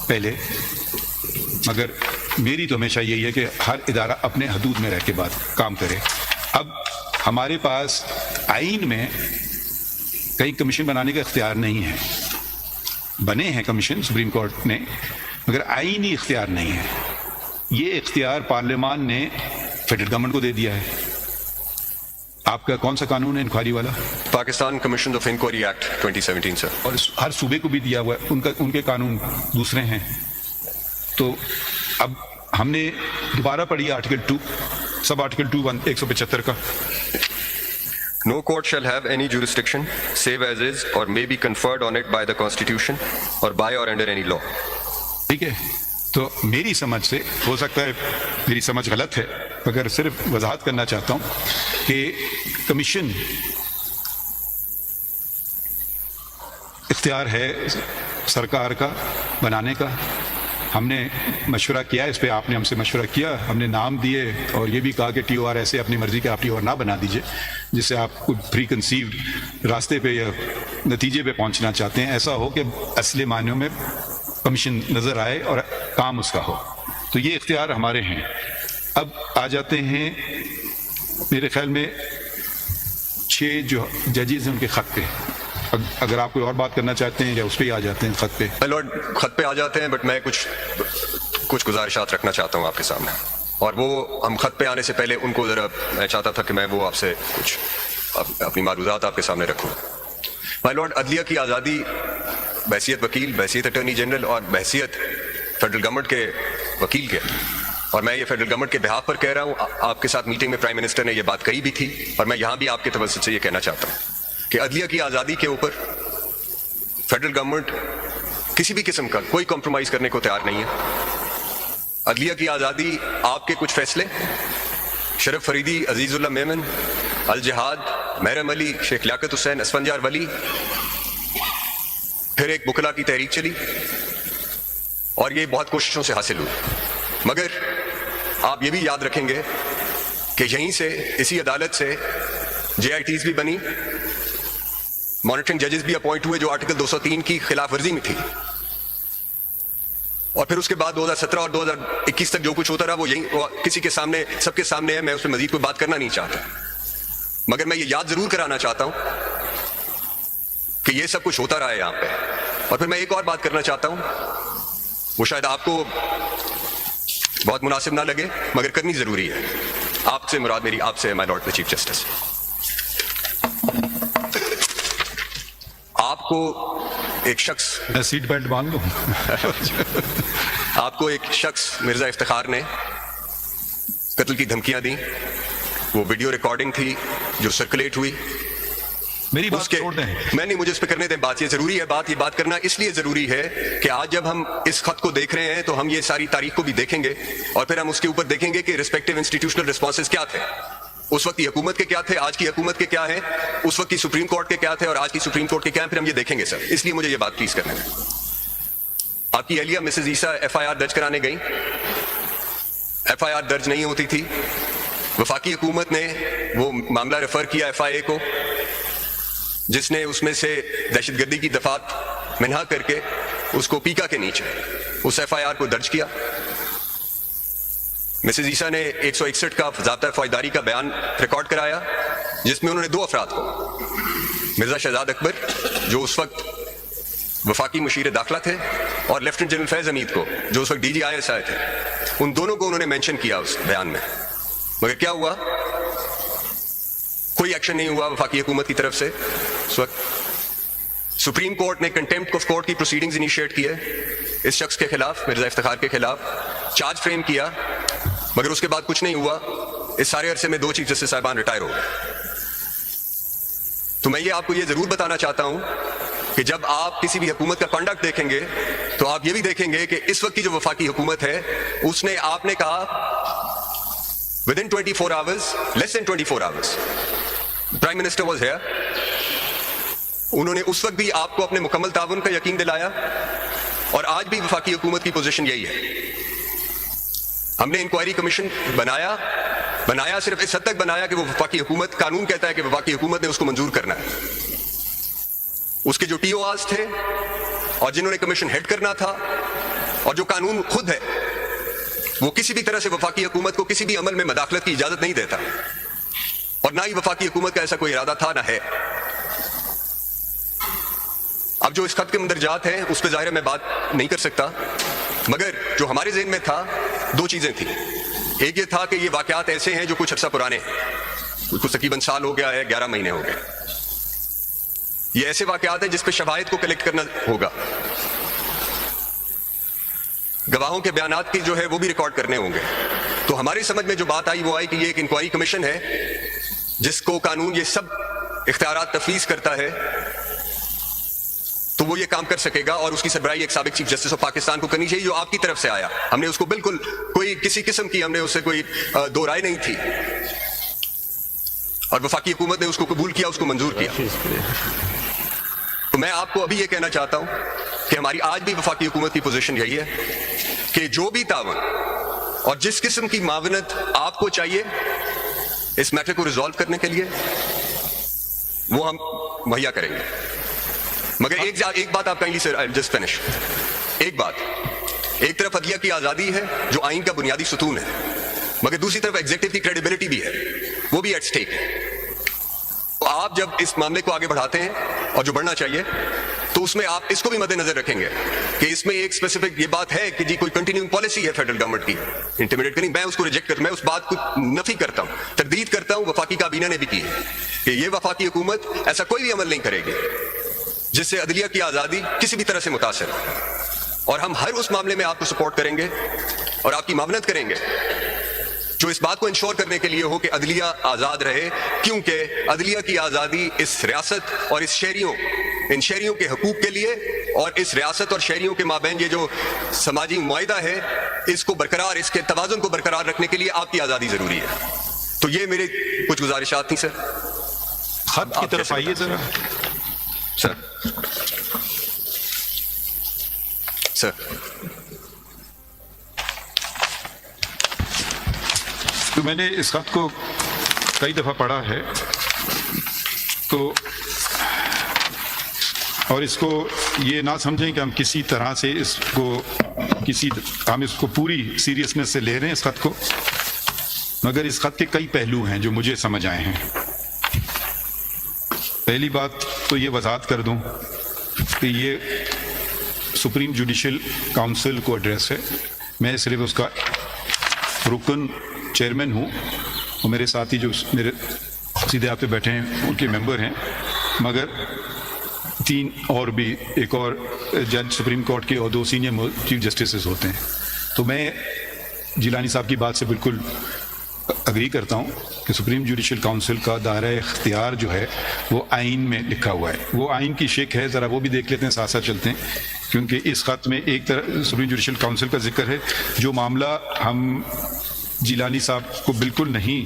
پہلے, مگر میری تو ہمیشہ یہی ہے کہ ہر ادارہ اپنے حدود میں رہ کے بات کام کرے. اب ہمارے پاس آئین میں کہیں کمیشن بنانے کا اختیار نہیں ہے. بنے ہیں کمیشن سپریم کورٹ نے, مگر آئینی اختیار نہیں ہے. یہ اختیار پارلیمان نے فیڈرل گورنمنٹ کو دے دیا ہے. آپ کا کون سا قانون ہے انکوائری والا؟ Pakistan commission of inquiry act 2017 sir. اور ہر صوبے کو بھی دیا ہوا ہے, ان کے قانون دوسرے ہیں. تو اب ہم نے دوبارہ پڑھی آرٹیکل 2, سب آرٹیکل 2 175 کا. No court shall have any jurisdiction save as is or may be conferred on it by the Constitution or by or under any law. ٹھیک ہے. تو میری سمجھ سے, ہو سکتا ہے میری سمجھ غلط ہے, مگر صرف وضاحت کرنا چاہتا ہوں کہ کمیشن اختیار ہے سرکار کا بنانے کا. ہم نے مشورہ کیا اس پہ, آپ نے ہم سے مشورہ کیا, ہم نے نام دیے اور یہ بھی کہا کہ ٹی او آر ایسے اپنی مرضی کا آپ ٹی او آر نہ بنا دیجئے جس سے آپ کو پری کنسیوڈ راستے پہ یا نتیجے پہ پہنچنا چاہتے ہیں. ایسا ہو کہ اصل معنیوں میں کمیشن نظر آئے اور کام اس کا ہو. تو یہ اختیار ہمارے ہیں. اب آ جاتے ہیں میرے خیال میں 6 جو ججز ہیں ان کے خط پہ. اگر آپ کوئی اور بات کرنا چاہتے ہیں یا اس پہ ہی آ جاتے ہیں خط پہ. لارڈ خط پہ آ جاتے ہیں, بٹ میں کچھ گزارشات رکھنا چاہتا ہوں آپ کے سامنے, اور وہ ہم خط پہ آنے سے پہلے ان کو ذرا میں چاہتا تھا کہ میں وہ آپ سے کچھ اپنی معروضات آپ کے سامنے رکھوں. مائی لارڈ, عدلیہ کی آزادی بحیثیت وکیل, بحیثیت اٹارنی جنرل اور بحیثیت فیڈرل گورنمنٹ کے وکیل کے, اور میں یہ فیڈرل گورنمنٹ کے بہاف پر کہہ رہا ہوں. آپ کے ساتھ میٹنگ میں پرائم منسٹر نے یہ بات کہی بھی تھی, اور میں یہاں بھی آپ کے توسط سے یہ کہنا چاہتا ہوں کہ عدلیہ کی آزادی کے اوپر فیڈرل گورنمنٹ کسی بھی قسم کا کوئی کمپرومائز کرنے کو تیار نہیں ہے. عدلیہ کی آزادی, آپ کے کچھ فیصلے شرف فریدی, عزیز اللہ میمن, الجہاد, محرم علی, شیخ لیاقت حسین, اسفندیار ولی. پھر ایک وکلا کی تحریک چلی اور یہ بہت کوششوں سے حاصل ہوئی. مگر آپ یہ بھی یاد رکھیں گے کہ یہیں سے, اسی عدالت سے جے آئی ٹیز بھی بنی, مانیٹرنگ ججز بھی اپوائنٹ ہوئے جو آرٹیکل 203 کی خلاف ورزی میں تھی. اور پھر اس کے بعد 2017 اور 2021 تک جو کچھ ہوتا رہا وہ یہی کسی کے سامنے, سب کے سامنے ہے. میں اس پہ مزید کوئی بات کرنا نہیں چاہتا, مگر میں یہ یاد ضرور کرانا چاہتا ہوں کہ یہ سب کچھ ہوتا رہا ہے یہاں پہ. اور پھر میں ایک اور بات کرنا چاہتا ہوں, وہ شاید آپ کو بہت مناسب نہ لگے مگر کرنی ضروری ہے. آپ سے مراد میری آپ سے, مائی لارڈ دا چیف جسٹس, آپ کو ایک شخص, میں سیٹ بیلٹ باندھ لوں. آپ کو ایک شخص مرزا افتخار نے قتل کی دھمکیاں دیں. وہ ویڈیو ریکارڈنگ تھی جو سرکولیٹ ہوئی. میری بات چھوڑ دیں. میں نہیں, مجھے اس پہ کرنے دیں بات. یہ ضروری ہے بات, یہ بات کرنا اس لیے ضروری ہے کہ آج جب ہم اس خط کو دیکھ رہے ہیں تو ہم یہ ساری تاریخ کو بھی دیکھیں گے اور پھر ہم اس کے اوپر دیکھیں گے کہ ریسپیکٹیو انسٹیٹیوشنل رسپانسز کیا تھے. اس وقت کی حکومت کے کیا تھے, آج کی حکومت کے کیا ہیں, اس وقت کی سپریم کورٹ کے کیا تھے اور آج کی سپریم کورٹ کے کیا ہیں. پھر ہم یہ دیکھیں گے سر. اس لیے مجھے یہ بات پلیز کرنا ہے. آپ کی اہلیہ Mrs Isa F I R درج کرانے گئیں. ایف آئی آر درج نہیں ہوتی تھی. وفاقی حکومت نے وہ معاملہ ریفر کیا ایف آئی اے کو, جس نے اس میں سے دہشت گردی کی دفعات منہا کر کے اس کو پیکا کے نیچے اس ایف آئی آر کو درج کیا. مسز عیسیٰ نے 161 کا ضابطہ فوجداری کا بیان ریکارڈ کرایا جس میں انہوں نے 2 افراد کو, مرزا شہزاد اکبر جو اس وقت وفاقی مشیر داخلہ تھے اور لیفٹنٹ جنرل فیض حمید کو جو اس وقت D G I S I تھے, ان دونوں کو انہوں نے مینشن کیا اس بیان میں. مگر کیا ہوا, کوئی ایکشن نہیں ہوا وفاقی حکومت کی طرف سے. اس وقت سپریم کورٹ نے کنٹیمپٹ آف کورٹ کی پروسیڈنگز انیشیٹ کی ہے اس شخص کے خلاف, مرزا افتخار کے خلاف. چارج فریم کیا مگر اس کے بعد کچھ نہیں ہوا. اس سارے عرصے میں 2 چیف جسٹس صاحبان ریٹائر ہو گئے. تو میں یہ آپ کو یہ ضرور بتانا چاہتا ہوں کہ جب آپ کسی بھی حکومت کا کنڈکٹ دیکھیں گے تو آپ یہ بھی دیکھیں گے کہ اس وقت کی جو وفاقی حکومت ہے اس نے, آپ نے کہا within 24 hours, less than 24 hours, prime minister was here. انہوں نے اس وقت بھی آپ کو اپنے مکمل تعاون کا یقین دلایا اور آج بھی وفاقی حکومت کی پوزیشن یہی ہے. ہم نے انکوائری کمیشن بنایا صرف اس حد تک بنایا کہ وہ وفاقی حکومت, قانون کہتا ہے کہ وفاقی حکومت نے اس کو منظور کرنا ہے. اس کے جو ٹی او آرز تھے اور جنہوں نے کمیشن ہیڈ کرنا تھا اور جو قانون خود ہے وہ کسی بھی طرح سے وفاقی حکومت کو کسی بھی عمل میں مداخلت کی اجازت نہیں دیتا اور نہ ہی وفاقی حکومت کا ایسا کوئی ارادہ تھا نہ ہے. اب جو اس خط کے مندرجات ہیں اس پہ ظاہر ہے میں بات نہیں کر سکتا, مگر جو ہمارے ذہن میں تھا 2 چیزیں تھیں. ایک یہ تھا کہ یہ واقعات ایسے ہیں جو کچھ عرصہ پرانے ہیں, کچھ تقریباً سال ہو گیا ہے, 11 مہینے ہو گئے. یہ ایسے واقعات ہیں جس پہ شواہد کو کلیکٹ کرنا ہوگا, گواہوں کے بیانات کی جو ہے وہ بھی ریکارڈ کرنے ہوں گے. تو ہماری سمجھ میں جو بات آئی وہ آئی کہ یہ ایک انکوائری کمیشن ہے جس کو قانون یہ سب اختیارات تفویض کرتا ہے تو وہ یہ کام کر سکے گا, اور اس کی سربراہی ایک سابق چیف جسٹس آف پاکستان کو کرنی چاہیے جو آپ کی طرف سے آیا. ہم نے اس کو بالکل کوئی کسی قسم کی ہم نے اس سے کوئی 2 رائے نہیں تھی اور وفاقی حکومت نے اس کو قبول کیا, اس کو منظور کیا. تو میں آپ کو ابھی یہ کہنا چاہتا ہوں کہ ہماری آج بھی وفاقی حکومت کی پوزیشن یہی ہے کہ جو بھی تعاون اور جس قسم کی معاونت آپ کو چاہیے اس میٹر کو ریزالو کرنے کے لیے وہ ہم مہیا کریں گے. مگر ایک بات آپ کہیں گی سر, آئی جسٹ فنش. ایک بات, ایک طرف عدلیہ کی آزادی ہے جو آئین کا بنیادی ستون ہے, مگر دوسری طرف ایگزیکٹو کی کریڈیبلٹی بھی ہے, وہ بھی ایٹ سٹیک ہے. آپ جب اس معاملے کو آگے بڑھاتے ہیں اور جو بڑھنا چاہیے تو اس میں آپ اس کو بھی مد نظر رکھیں گے کہ اس میں ایک اسپیسیفک یہ بات ہے کہ جی کوئی کنٹینیوئنگ پالیسی ہے فیڈرل گورنمنٹ کی انٹیمیڈیٹ کرنی. میں اس کو ریجیکٹ کرتا ہوں, میں اس بات کو نفی کرتا ہوں, تردید کرتا ہوں. وفاقی کابینہ نے بھی کی ہے کہ یہ وفاقی حکومت ایسا کوئی بھی عمل نہیں کرے گی جس سے عدلیہ کی آزادی کسی بھی طرح سے متاثر ہو, اور ہم ہر اس معاملے میں آپ کو سپورٹ کریں گے اور آپ کی معاونت کریں گے جو اس بات کو انشور کرنے کے لیے ہو کہ عدلیہ آزاد رہے, کیونکہ عدلیہ کی آزادی اس ریاست اور ان شہریوں کے حقوق کے لیے اور اس ریاست اور شہریوں کے مابین یہ جو سماجی معاہدہ ہے اس کو برقرار, اس کے توازن کو برقرار رکھنے کے لیے آپ کی آزادی ضروری ہے. تو یہ میری کچھ گزارشات تھیں سر. خط کی طرف آئیے ذرا. سر تو میں نے اس خط کو کئی دفعہ پڑھا ہے تو اور اس کو یہ نہ سمجھیں کہ ہم کسی طرح سے ہم اس کو پوری سیریسنس سے لے رہے ہیں اس خط کو، مگر اس خط کے کئی پہلو ہیں جو مجھے سمجھ آئے ہیں. پہلی بات تو یہ وضاحت کر دوں کہ یہ سپریم جوڈیشل کونسل کو ایڈریس ہے. میں صرف اس کا رکن چیئرمین ہوں اور میرے ساتھی جو میرے سیدھے آپ پہ بیٹھے ہیں ان کے ممبر ہیں، مگر 3 اور بھی ایک اور جج سپریم کورٹ کے اور 2 سینئر چیف جسٹسز ہوتے ہیں. تو میں جیلانی صاحب کی بات سے بالکل اگری کرتا ہوں کہ سپریم جوڈیشل کونسل کا دائرہ اختیار جو ہے وہ آئین میں لکھا ہوا ہے. وہ آئین کی شک ہے، ذرا وہ بھی دیکھ لیتے ہیں، ساتھ ساتھ چلتے ہیں، کیونکہ اس خط میں ایک طرح سپریم جوڈیشل کونسل کا ذکر ہے جو معاملہ ہم جیلانی صاحب کو بالکل نہیں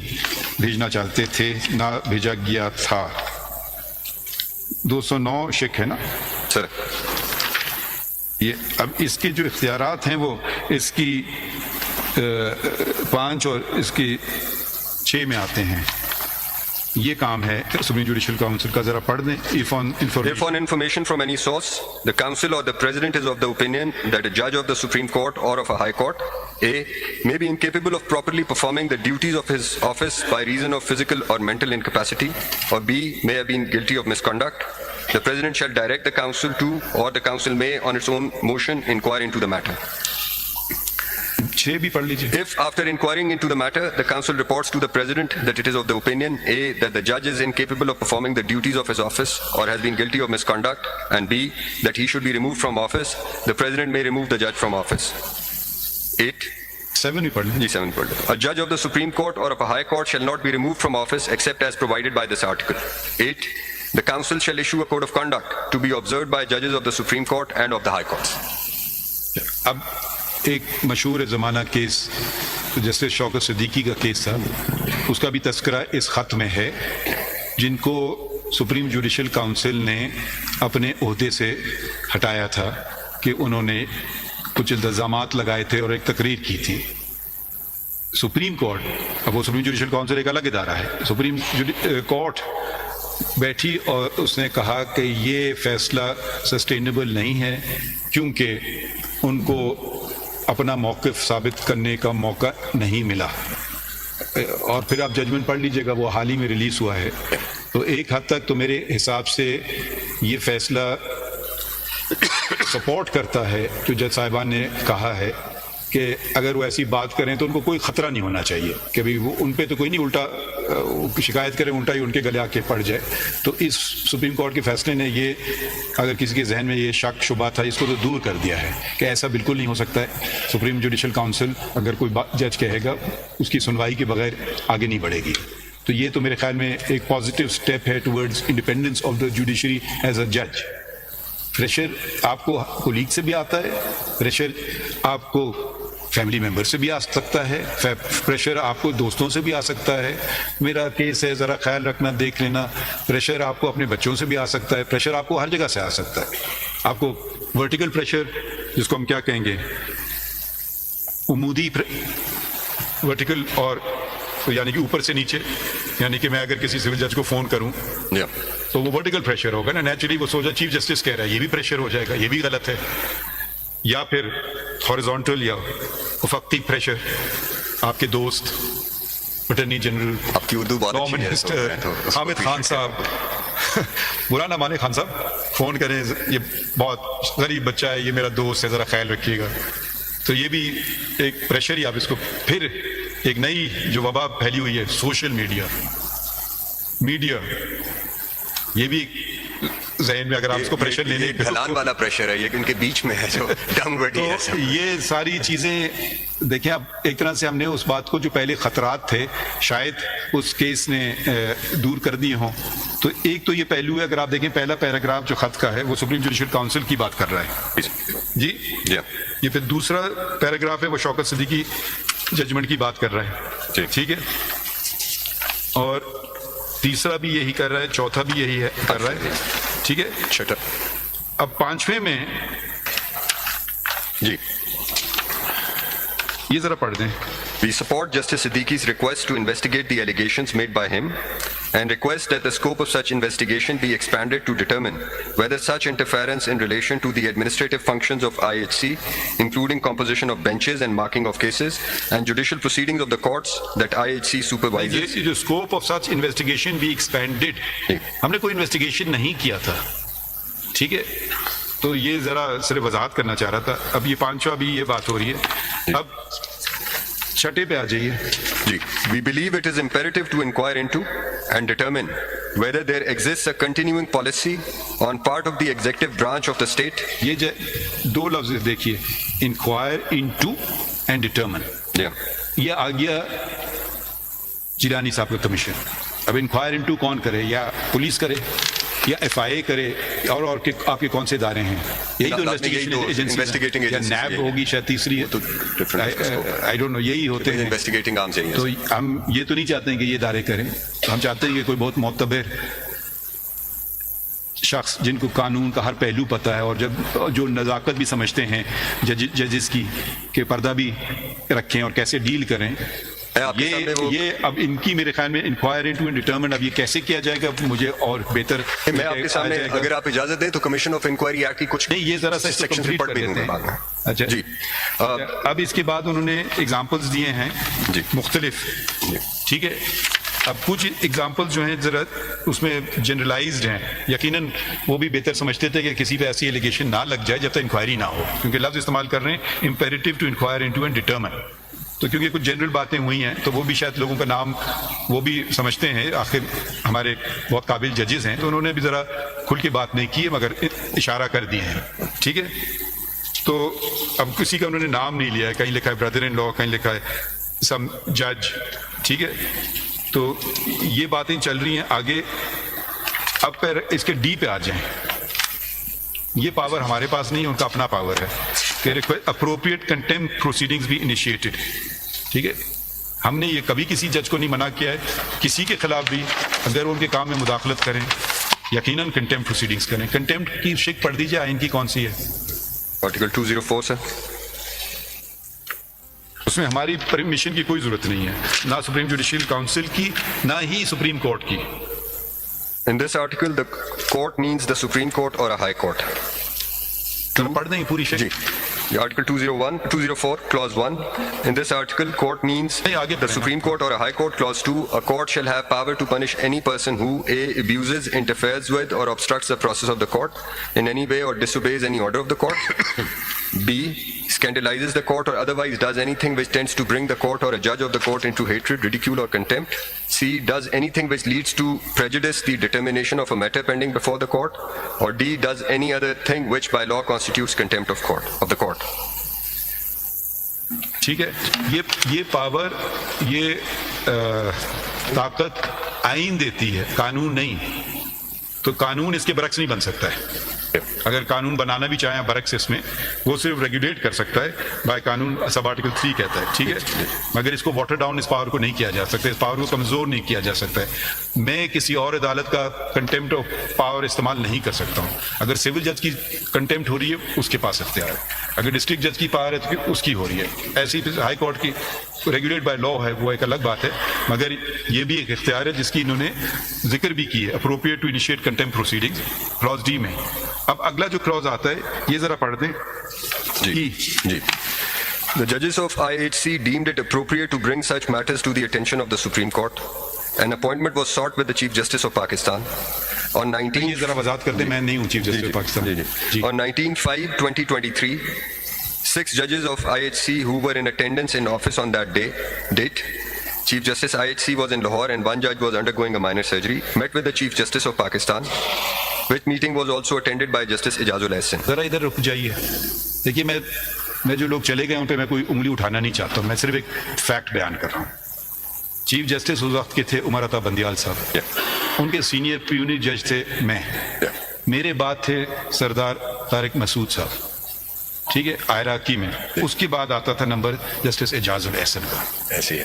بھیجنا چاہتے تھے، نہ بھیجا گیا تھا. 209 شک ہے نا سر. یہ اب اس کے جو اختیارات ہیں وہ اس کی 5 اور اس کی 6 میں آتے ہیں. یہ کام ہے سپریم جوڈیشل کونسل کا، ذرا پڑھ دیں. If on information from any source, the council or the president is of the opinion that a judge of the Supreme Court or of a high court, A, may be incapable of properly performing the duties of his office by reason of physical or mental incapacity, or B, may have been guilty of misconduct, the president shall direct the council to, or the council may on its own motion inquire into the matter. 6 بھی پڑھ لیجیے. If after inquiring into the matter, the council reports to the president that it is of the opinion, A, that the judge is incapable of performing the duties of his office or has been guilty of misconduct, and B, that he should be removed from office, the president may remove the judge from office. 8. 7 بھی پڑھ لیں. 7 per day. A judge of the Supreme Court or of a high court shall not be removed from office except as provided by this article. 8. The council shall issue a code of conduct to be observed by judges of the Supreme Court and of the high courts. اب ایک مشہور زمانہ case justice شوکت صدیقی کا case تھا، اس کا بھی تذکرہ اس خط میں ہے، جن کو سپریم جوڈیشل کونسل نے اپنے عہدے سے ہٹایا تھا کہ انہوں نے کچھ الزامات لگائے تھے اور ایک تقریر کی تھی. سپریم کورٹ، اب وہ سپریم جوڈیشل کونسل ایک الگ ادارہ ہے، سپریم کورٹ بیٹھی اور اس نے کہا کہ یہ فیصلہ سسٹینیبل نہیں ہے کیونکہ ان کو اپنا موقف ثابت کرنے کا موقع نہیں ملا. اور پھر آپ ججمنٹ پڑھ لیجئے گا، وہ حال ہی میں ریلیز ہوا ہے. تو ایک حد تک تو میرے حساب سے یہ فیصلہ سپورٹ کرتا ہے جو جج صاحبان نے کہا ہے کہ اگر وہ ایسی بات کریں تو ان کو کوئی خطرہ نہیں ہونا چاہیے کہ بھئی وہ ان پہ تو کوئی نہیں الٹا شکایت کریں، الٹا ہی ان کے گلے آ کے پڑ جائے. تو اس سپریم کورٹ کے فیصلے نے یہ، اگر کسی کے ذہن میں یہ شک شبہ تھا، اس کو تو دور کر دیا ہے کہ ایسا بالکل نہیں ہو سکتا ہے. سپریم جوڈیشل کونسل اگر کوئی جج کہے گا اس کی سنوائی کے بغیر آگے نہیں بڑھے گی. تو یہ تو میرے خیال میں ایک پازیٹیو سٹیپ ہے towards independence of the judiciary as a جج. پریشر آپ کو کولیگ سے بھی آتا ہے، پریشر آپ کو فیملی ممبر سے بھی آ سکتا ہے، پریشر آپ کو دوستوں سے بھی آ سکتا ہے، میرا کیس ہے ذرا خیال رکھنا، دیکھ لینا. پریشر آپ کو اپنے بچوں سے بھی آ سکتا ہے، پریشر آپ کو ہر جگہ سے آ سکتا ہے. آپ کو ورٹیکل پریشر، جس کو ہم کیا کہیں گے، عمودی ورٹیکل، اور یعنی کہ اوپر سے نیچے، یعنی کہ میں اگر کسی سول جج کو فون کروں تو وہ ورٹیکل پریشر ہوگا نا، نیچرلی وہ سوچا چیف جسٹس کہہ رہا ہے، یہ بھی پریشر ہو جائے گا، یہ بھی غلط ہے. یا پھر ہاریزونٹل یا افقی پریشر، آپ کے دوست اٹارنی جنرل، آپ کی اردو بہت لا اچھی ہے، منسٹر حامد خان صاحب، برا نہ مانے خان صاحب، فون کریں، یہ بہت غریب بچہ ہے، یہ میرا دوست ہے، ذرا خیال رکھیے گا. تو یہ بھی ایک پریشر ہی آپ اس کو. پھر ایک نئی جو وبا پھیلی ہوئی ہے، سوشل میڈیا، یہ بھی ذہن میں اگر آپ اس کو پریشر لینے ڈھلان والا پریشر ہے، یہ ان کے بیچ میں ہے جو ڈاؤن ورڈ ہے. تو یہ ساری چیزیں دیکھیں، اب ایک طرح سے ہم نے اس بات کو جو پہلے خطرات تھے شاید اس کیس نے دور کر دیے ہوں. تو ایک تو یہ پہلو ہے، اگر آپ دیکھیں پہلا پیراگراف جو خط کا ہے وہ سپریم جوڈیشل کونسل کی بات کر رہا ہے جی. یہ پھر دوسرا پیراگراف ہے وہ شوکت صدیقی ججمنٹ کی بات کر رہا ہے. ٹھیک ہے. اور تیسرا بھی یہی کر رہا ہے, چوتھا بھی یہی ہے کر رہا ہے. ٹھیک ہے, شٹر. اب پانچویں میں جی, یہ ذرا پڑھ دیں. we support Justice Siddiqui's request to investigate the allegations made by him and request that the scope of such investigation be expanded to determine whether such interference in relation to the administrative functions of IHC, including composition of benches and marking of cases, and judicial proceedings of the courts that IHC supervises. یہ جو scope of such investigation بھی expanded, ہم نے کوئی investigation نہیں کیا تھا. ٹھیک ہے, تو یہ ذرا صرف وضاحت کرنا چاہ رہا تھا. اب یہ پانچواں بھی یہ بات ہو رہی ہے. اب چھٹے پہ آ جائیے. G. We believe it is imperative to inquire into and determine whether there exists a continuing policy on part of the executive branch of the state. یہ دو لفظ دیکھیے, inquire into and determine. Yeah. یہ آ گیا جیلانی صاحب کا commission. اب enquire into کون کرے, یا پولیس کرے یا ایف آئی اے کرے, اور آپ کے کون سے ادارے ہیں؟ یہی تو انویسٹیگیشن یا نیب ہوگی شاید تیسری ہے, آئی ڈونٹ نو, یہی ہوتے ہیں Investigating arms چاہیے. تو ہم یہ تو نہیں چاہتے ہیں کہ یہ ادارے کریں. ہم چاہتے ہیں کہ کوئی بہت معتبر شخص جن کو قانون کا ہر پہلو پتہ ہے, اور جو نزاکت بھی سمجھتے ہیں ججز کی, کہ پردہ بھی رکھیں اور کیسے ڈیل کریں. یہ اب ان کی میرے خیال میں انکوائر انٹو اینڈ ڈٹرمن, اب یہ کیسے کیا جائے گا مجھے اور بہتر. میں آپ کے سامنے, اگر آپ اجازت دیں تو کمیشن آف انکوائری ایکٹ کی کچھ نہیں, یہ ذرا سا سیکشن پڑھ بھی دوں گا. اچھا جی, اب اس کے بعد انہوں نے ایگزامپلس دیے ہیں مختلف. ٹھیک ہے, اب کچھ ایگزامپل جو ہیں ذرا اس میں جنرلائزڈ ہیں. یقیناً وہ بھی بہتر سمجھتے تھے کہ کسی پہ ایسی ایلیگیشن نہ لگ جائے جب تک انکوائری نہ ہو, کیونکہ لفظ استعمال کر رہے ہیں imperative to inquire into and determine. تو کیونکہ کچھ جنرل باتیں ہوئی ہیں تو وہ بھی شاید لوگوں کا نام وہ بھی سمجھتے ہیں, آخر ہمارے بہت قابل ججز ہیں, تو انہوں نے بھی ذرا کھل کے بات نہیں کی مگر اشارہ کر دیے ہیں. ٹھیک ہے, تو اب کسی کا انہوں نے نام نہیں لیا ہے, کہیں لکھا ہے بردر ان لا, کہیں لکھا ہے سم جج. ٹھیک ہے, تو یہ باتیں چل رہی ہیں آگے. اب پھر اس کے ڈی پہ آ جائیں. یہ پاور ہمارے پاس نہیں ہے, ان کا اپنا پاور ہے کہ اپروپریٹ کنٹیمپٹ پروسیڈنگز بھی انیشیٹڈ. ٹھیک ہے, ہم نے یہ کبھی کسی جج کو نہیں منع کیا ہے, کسی کے خلاف بھی اگر ان کے کام میں مداخلت کریں یقیناً کنٹیمپٹ پروسیڈنگز کریں. کنٹیمپٹ کی شک پڑھ دیجیے, آئین کی کون سی ہے؟ آرٹیکل 204 سر. اس میں ہماری پرمیشن کی کوئی ضرورت نہیں ہے, نہ سپریم جوڈیشل کاؤنسل کی نہ ہی سپریم کورٹ کی. In this article, the court means the Supreme Court or a High Court. پڑھ دیں پوری شک. جی, Article 204, Clause 1. In this article, court means the Supreme Court or a High Court. Clause 2, a court shall have power to punish any person who A. abuses, interferes with, or obstructs the process of the court in any way or disobeys any order of the court. B. Scandalizes the court or otherwise does anything which tends to bring the court or a judge of the court into hatred, ridicule, or contempt. C. Does anything which leads to prejudice the determination of a matter pending before the court. Or D. Does any other thing which by law constitutes contempt of the court. ٹھیک ہے, یہ power, یہ طاقت آئین دیتی ہے, قانون نہیں. تو قانون اس کے برعکس نہیں بن سکتا ہے. اگر قانون بنانا بھی چاہیں برعکس اس میں, وہ صرف ریگولیٹ کر سکتا ہے بائی قانون, سب آرٹیکل 3 کہتا ہے. ٹھیک ہے, مگر اس کو واٹر ڈاؤن اس پاور کو نہیں کیا جا سکتا, اس پاور کو کمزور نہیں کیا جا سکتا ہے. میں کسی اور عدالت کا کنٹیمپٹ آف پاور استعمال نہیں کر سکتا ہوں. اگر سول جج کی کنٹیمپٹ ہو رہی ہے اس کے پاس اختیار ہے, اگر ڈسٹرکٹ جج کی پاور ہے تو اس کی ہو رہی ہے. ایسی ہائی کورٹ کی ریگولیٹ بائی لا ہے, وہ ایک الگ بات ہے, مگر یہ بھی ایک اختیار ہے جس کی انہوں نے ذکر بھی کی ہے, appropriate to initiate contempt proceedings, clause D میں. اب اگلا جو کلاز آتا ہے یہ ذرا پڑھ دیں. جی جی. The judges of IHC deemed it appropriate to bring such matters to the attention of the Supreme Court. An appointment was sought with the Chief Justice of Pakistan. On 19 یہ ذرا وضاحت کرتے, میں نہیں ہوں chief justice of Pakistan. On 19/5/2023, 6 judges of IHC who were in attendance in office on that date, Chief Justice IHC was in Lahore and one judge was undergoing a minor surgery, met with the Chief Justice of Pakistan, which meeting was also attended by Justice Ijazul Ahsan. ذرا ادھر رک جائیے. دیکھیے, میں جو لوگ چلے گئے ان پہ میں کوئی انگلی اٹھانا نہیں چاہتا ہوں, میں صرف ایک فیکٹ بیان کر رہا ہوں. چیف جسٹس اس وقت کے تھے عمر عطا بندیال صاحب, ان کے سینئر پیونی جج تھے میں, میرے بعد تھے سردار طارق مسعود صاحب. ٹھیک ہے, عراقی میں. اس کے بعد آتا تھا نمبر جسٹس اعجاز الاحسن کا. ایسے ہے.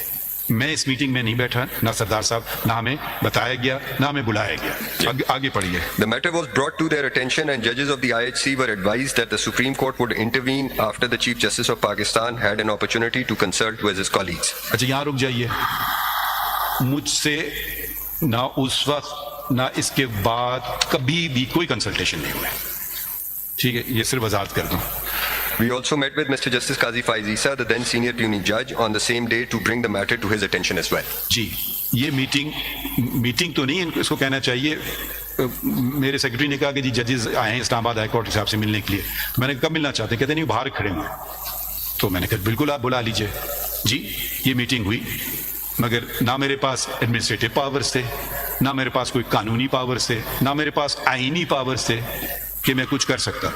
میں اس میٹنگ میں نہیں بیٹھا, نہ سردار صاحب, نہ ہمیں بتایا گیا, نہ ہمیں بلایا گیا. آگے پڑھیے. The matter was brought to their attention and judges of the IHC were advised that the Supreme Court would intervene after the Chief Justice of Pakistan had an opportunity to consult with his colleagues. اچھا یہاں رک جائیے. مجھ سے نہ اس وقت نہ اس کے بعد کبھی بھی کوئی کنسلٹیشن نہیں ہوئے. ٹھیک ہے, یہ صرف وضاحت کر دوں. We also met with Mr. Justice Qazi Faiz Isa, the then senior puisne judge, on the same day to bring the matter to his attention as well. جی یہ میٹنگ تو نہیں, اس کو کہنا چاہیے. میرے سیکرٹری نے کہا کہ جی ججز آئے ہیں اسلام آباد ہائی کورٹ صاحب سے ملنے کے لیے. تو میں نے کب ملنا چاہتے ہیں؟ کہتے نہیں باہر کھڑے ہیں. تو میں نے کہا بالکل آپ بلا لیجئے. جی یہ میٹنگ ہوئی, مگر نہ میرے پاس ایڈمنسٹریٹو پاورز تھے, نہ میرے پاس کوئی قانونی پاورز تھے, نہ میرے پاس آئینی پاورز تھے کہ میں کچھ کر سکتا.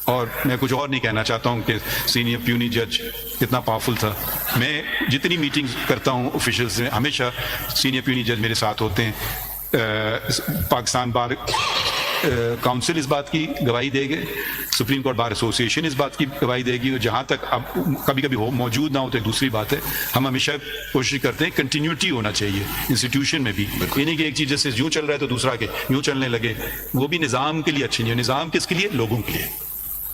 اور میں کچھ اور نہیں کہنا چاہتا ہوں کہ سینئر پیونی جج کتنا پاورفل تھا. میں جتنی میٹنگ کرتا ہوں آفیشیلز میں, ہمیشہ سینئر پیونی جج میرے ساتھ ہوتے ہیں. پاکستان بار کاؤنسل اس بات کی گواہی دے گے, سپریم کورٹ بار ایسوسیشن اس بات کی گواہی دے گی, اور جہاں تک اب کبھی کبھی موجود نہ ہو تو ایک دوسری بات ہے. ہم ہمیشہ کوشش کرتے ہیں کنٹینیوٹی ہونا چاہیے انسٹیٹیوشن میں بھی, یہ نہیں کہ ایک چیز جیسے یوں چل رہا ہے تو دوسرا کہ یوں چلنے لگے. وہ بھی نظام کے لیے اچھی نہیں ہے. نظام کس کے لیے؟ لوگوں کے لیے.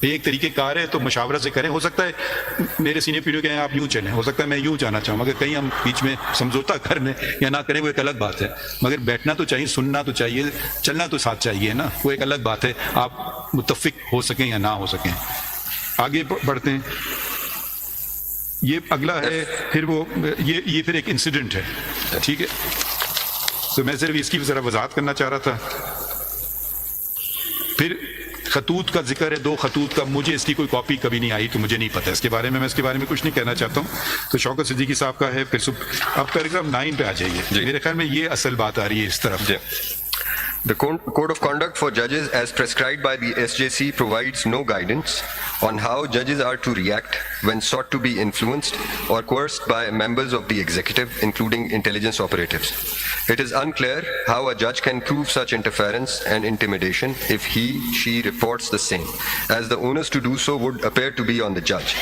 ایک طریقے کار ہے تو مشاورت سے کریں. ہو سکتا ہے میرے سینئر پیڑھیوں کہیں آپ یوں چلیں, ہو سکتا ہے میں یوں جانا چاہوں, مگر کہیں ہم بیچ میں سمجھوتا کرنے یا نہ کریں وہ ایک الگ بات ہے. مگر بیٹھنا تو چاہیے, سننا تو چاہیے, چلنا تو ساتھ چاہیے نا, وہ ایک الگ بات ہے. آپ متفق ہو سکیں یا نہ ہو سکیں. آگے بڑھتے ہیں. یہ اگلا ہے پھر وہ یہ پھر ایک انسیڈنٹ ہے. ٹھیک ہے, تو میں صرف اس کی ذرا وضاحت کرنا چاہ رہا تھا. پھر خطوط کا ذکر ہے, 2 خطوط کا. مجھے اس کی کوئی کاپی کبھی نہیں آئی تو مجھے نہیں پتہ اس کے بارے میں. میں اس کے بارے میں کچھ نہیں کہنا چاہتا ہوں. تو شوکت صدیقی صاحب کا ہے. پھر اب پیراگراف 9 پہ آ جائیے. میرے خیال میں یہ اصل بات آ رہی ہے اس طرف. The Code of Conduct for Judges as prescribed by the SJC provides no guidance on how judges are to react when sought to be influenced or coerced by members of the executive, including intelligence operatives. It is unclear how a judge can prove such interference and intimidation if she reports the same, as the onus to do so would appear to be on the judge.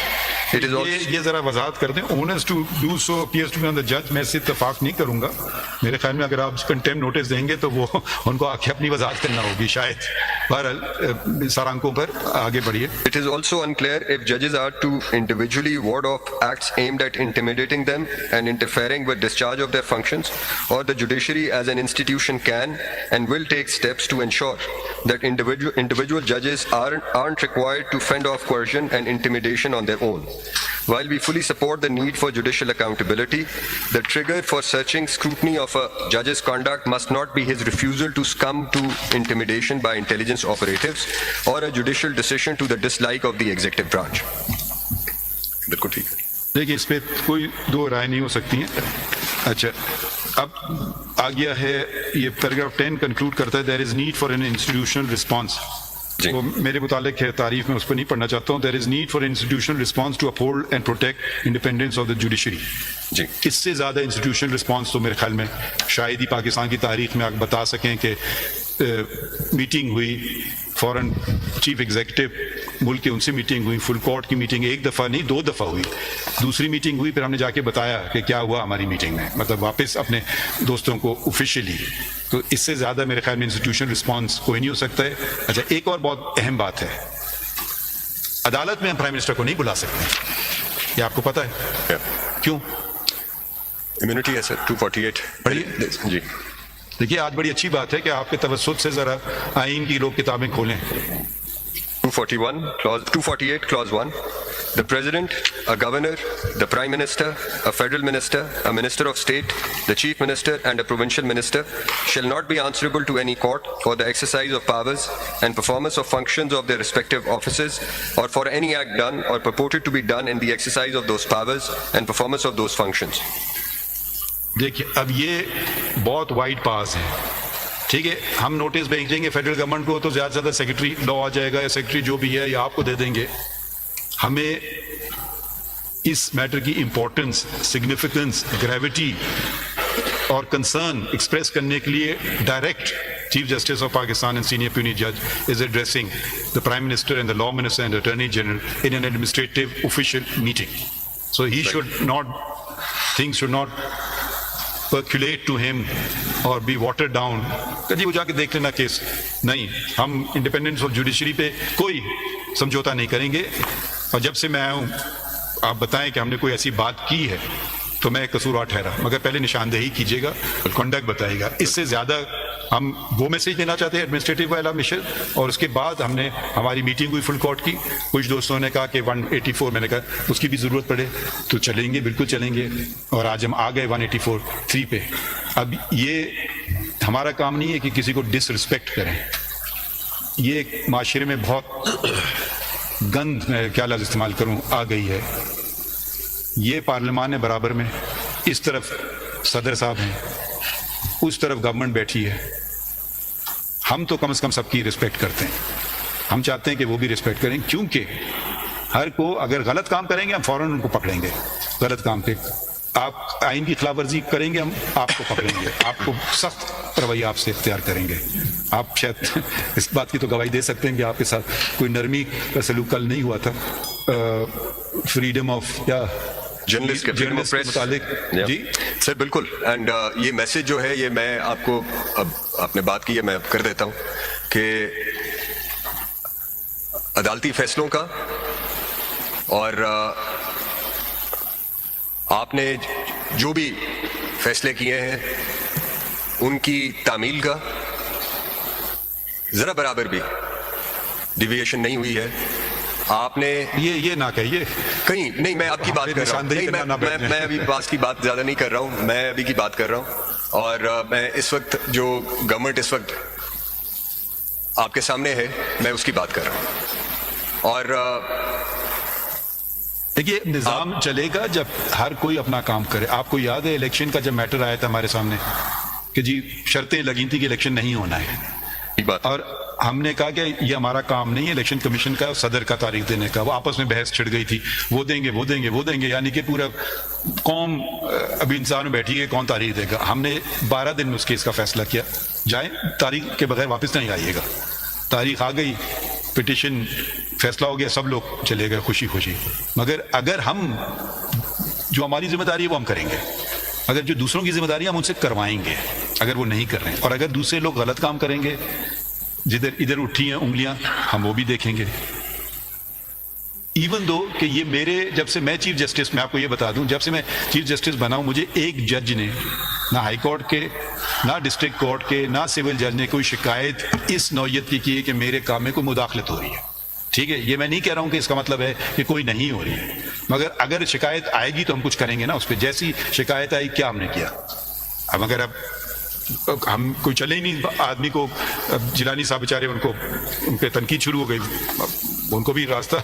It is also یہ ذرا وضاحت کر دیں. onus to do so appears to be on the judge. میں اس سے اتفاق نہیں کروں گا. میرے خیال میں اگر آپ کنٹیم نوٹس دیں گے تو وہ ان کو آ کے اپنی وضاحت کرنا ہوگی شاید. بہرحال سارانکوں پر آگے بڑھیے. It is also unclear if judges are to individually ward off acts aimed at intimidating them and interfering with discharge of their functions, or the judiciary as an institution can and will take steps to ensure that individual judges aren't required to fend off coercion and intimidation on their own. While we fully support the need for judicial accountability, the trigger for searching scrutiny of a judge's conduct must not be his refusal to succumb to intimidation by intelligence operatives or a judicial decision to the dislike of the executive branch. بالکل ٹھیک ہے. دیکھیے اس پہ کوئی 2 رائے نہیں ہو سکتی ہیں. اچھا اب آ گیا ہے یہ پیراگراف 10 کنکلوڈ کرتا ہے. there is need for an institutional response. وہ میرے متعلق ہے تعریف میں اس پہ نہیں پڑھنا چاہتا ہوں. there is need for an institutional response to uphold and protect independence of the judiciary. جی اس سے زیادہ انسٹیٹیوشنل رسپانس تو میرے خیال میں شاید ہی پاکستان کی تاریخ میں آپ بتا سکیں کہ میٹنگ ہوئی فوراً چیف ایگزیکٹو ملک کے ان سے میٹنگ ہوئی, فل کورٹ کی میٹنگ 1 دفعہ نہیں 2 دفعہ ہوئی. دوسری میٹنگ ہوئی پھر ہم نے جا کے بتایا کہ کیا ہوا ہماری میٹنگ میں, مطلب واپس اپنے دوستوں کو آفیشیلی. تو اس سے زیادہ میرے خیال میں انسٹیٹیوشنل رسپانس کوئی نہیں ہو سکتا ہے. اچھا ایک اور بہت اہم بات ہے, عدالت میں ہم پرائم منسٹر کو نہیں بلا سکتے. یہ آپ کو پتہ ہے کیوں؟ امیونٹی ہے سر 248. جی دیکھیے آج بڑی اچھی بات ہے کہ آپ کے توسط سے ذرا آئین کی لوگ کتابیں کھولیں. 248 clause 1. The President, a Governor, the Prime Minister, a Federal Minister, a Minister of State, the Chief Minister and a Provincial Minister shall not be answerable to any court for the exercise of powers and performance of functions of their respective offices or for any act done or purported to be done in the exercise of those powers and performance of those functions. دیکھیے اب یہ بہت wide پاس ہے. ٹھیک ہے, ہم notice بھیجیں گے فیڈرل گورنمنٹ کو تو زیادہ سے زیادہ سیکرٹری لا آ جائے گا یا سیکرٹری جو بھی ہے یا آپ کو دے دیں گے. ہمیں اس میٹر کی امپورٹنس, سگنیفیکنس, گریوٹی اور کنسرن ایکسپریس کرنے کے لیے direct chief justice of Pakistan and senior puisne جج is addressing the prime minister and the law minister and attorney general in an administrative official meeting. So he should not, things should not percolate to him or be watered down کہ جی وہ جا کے دیکھ لینا case. نہیں, ہم independence of judiciary پہ کوئی سمجھوتا نہیں کریں گے. اور جب سے میں آیا ہوں آپ بتائیں کہ ہم نے کوئی ایسی بات کی ہے تو میں قصوروار ٹھہرا, مگر پہلے نشاندہی کیجیے گا, کنڈکٹ بتائیے گا. اس سے زیادہ ہم وہ میسج دینا چاہتے ہیں ایڈمنسٹریٹو والا مشن. اور اس کے بعد ہم نے ہماری میٹنگ ہوئی فل کورٹ کی. کچھ دوستوں نے کہا کہ 184 میں نے کہا اس کی بھی ضرورت پڑے تو چلیں گے, بالکل چلیں گے. اور آج ہم آ گئے 184(3) پہ. اب یہ ہمارا کام نہیں ہے کہ کسی کو ڈس رسپیکٹ کریں. یہ ایک معاشرے میں بہت گند, میں کیا لفظ استعمال کروں, آ گئی ہے. یہ پارلیمان ہے برابر میں, اس طرف صدر صاحب ہیں, اس طرف گورنمنٹ بیٹھی ہے. ہم تو کم از کم سب کی رسپیکٹ کرتے ہیں. ہم چاہتے ہیں کہ وہ بھی رسپیکٹ کریں, کیونکہ ہر کو اگر غلط کام کریں گے ہم فوراً ان کو پکڑیں گے. غلط کام پہ آپ آئین کی خلاف ورزی کریں گے ہم آپ کو پکڑیں گے, آپ کو سخت رویہ آپ سے اختیار کریں گے. آپ شاید اس بات کی تو گواہی دے سکتے ہیں کہ آپ کے ساتھ کوئی نرمی کا سلوک کل نہیں ہوا تھا. فریڈم آف یا جرنلسٹ کے متعلق. جی سر بالکل. اینڈ یہ میسج جو ہے یہ میں آپ کو, اب آپ نے بات کی ہے میں اب کر دیتا ہوں کہ عدالتی فیصلوں کا اور آپ نے جو بھی فیصلے کیے ہیں ان کی تعمیل کا ذرا برابر بھی ڈیویشن نہیں ہوئی ہے. آپ نے یہ نہ کہیے کہیں نہیں, میں آپ کی بات کر رہا ہوں, میں ابھی پاس کی بات زیادہ نہیں کر رہا ہوں, میں ابھی کی بات کر رہا ہوں. اور میں اس وقت جو گورنمنٹ اس وقت آپ کے سامنے ہے میں اس کی بات کر رہا ہوں. اور دیکھیے نظام چلے گا جب ہر کوئی اپنا کام کرے. آپ کو یاد ہے الیکشن کا جب میٹر آیا تھا ہمارے سامنے کہ جی شرطیں لگی تھی کہ الیکشن نہیں ہونا ہے, اور ہم نے کہا کہ یہ ہمارا کام نہیں ہے الیکشن کمیشن کا, صدر کا تاریخ دینے کا. وہ آپس میں بحث چھڑ گئی تھی, وہ دیں گے وہ دیں گے وہ دیں گے, یعنی کہ پورا قوم ابھی انسان میں بیٹھی ہے کون تاریخ دے گا. ہم نے 12 دن میں اس کیس کا فیصلہ کیا. جائیں تاریخ کے بغیر واپس نہیں آئیے گا. تاریخ آ گئی, پٹیشن فیصلہ ہو گیا, سب لوگ چلے گئے خوشی خوشی. مگر اگر ہم جو ہماری ذمہ داری ہے وہ ہم کریں گے, اگر جو دوسروں کی ذمہ داری ہم ان سے کروائیں گے اگر وہ نہیں کر رہے ہیں. اور اگر دوسرے لوگ غلط کام کریں گے, جدھر ادھر اٹھی ہیں انگلیاں, ہم وہ بھی دیکھیں گے. ایون دو کہ یہ میرے جب سے میں چیف جسٹس, میں آپ کو یہ بتا دوں, جب سے میں چیف جسٹس بنا ہوں مجھے ایک جج نے, نہ ہائی کورٹ کے نہ ڈسٹرکٹ کورٹ کے نہ سول جج نے کوئی شکایت اس نوعیت کی ہے کہ میرے کام میں کوئی مداخلت ہو رہی ہے. ٹھیک ہے, یہ میں نہیں کہہ رہا ہوں کہ اس کا مطلب ہے کہ کوئی نہیں ہو رہی ہے, مگر اگر شکایت آئے گی تو ہم کچھ کریں گے نا اس پہ. جیسی شکایت آئی کیا ہم نے کیا. اب اگر ہم کوئی چلے ہی نہیں آدمی کو, جیلانی صاحب بیچارے ان پہ تنقید شروع ہو گئی, ان کو بھی راستہ,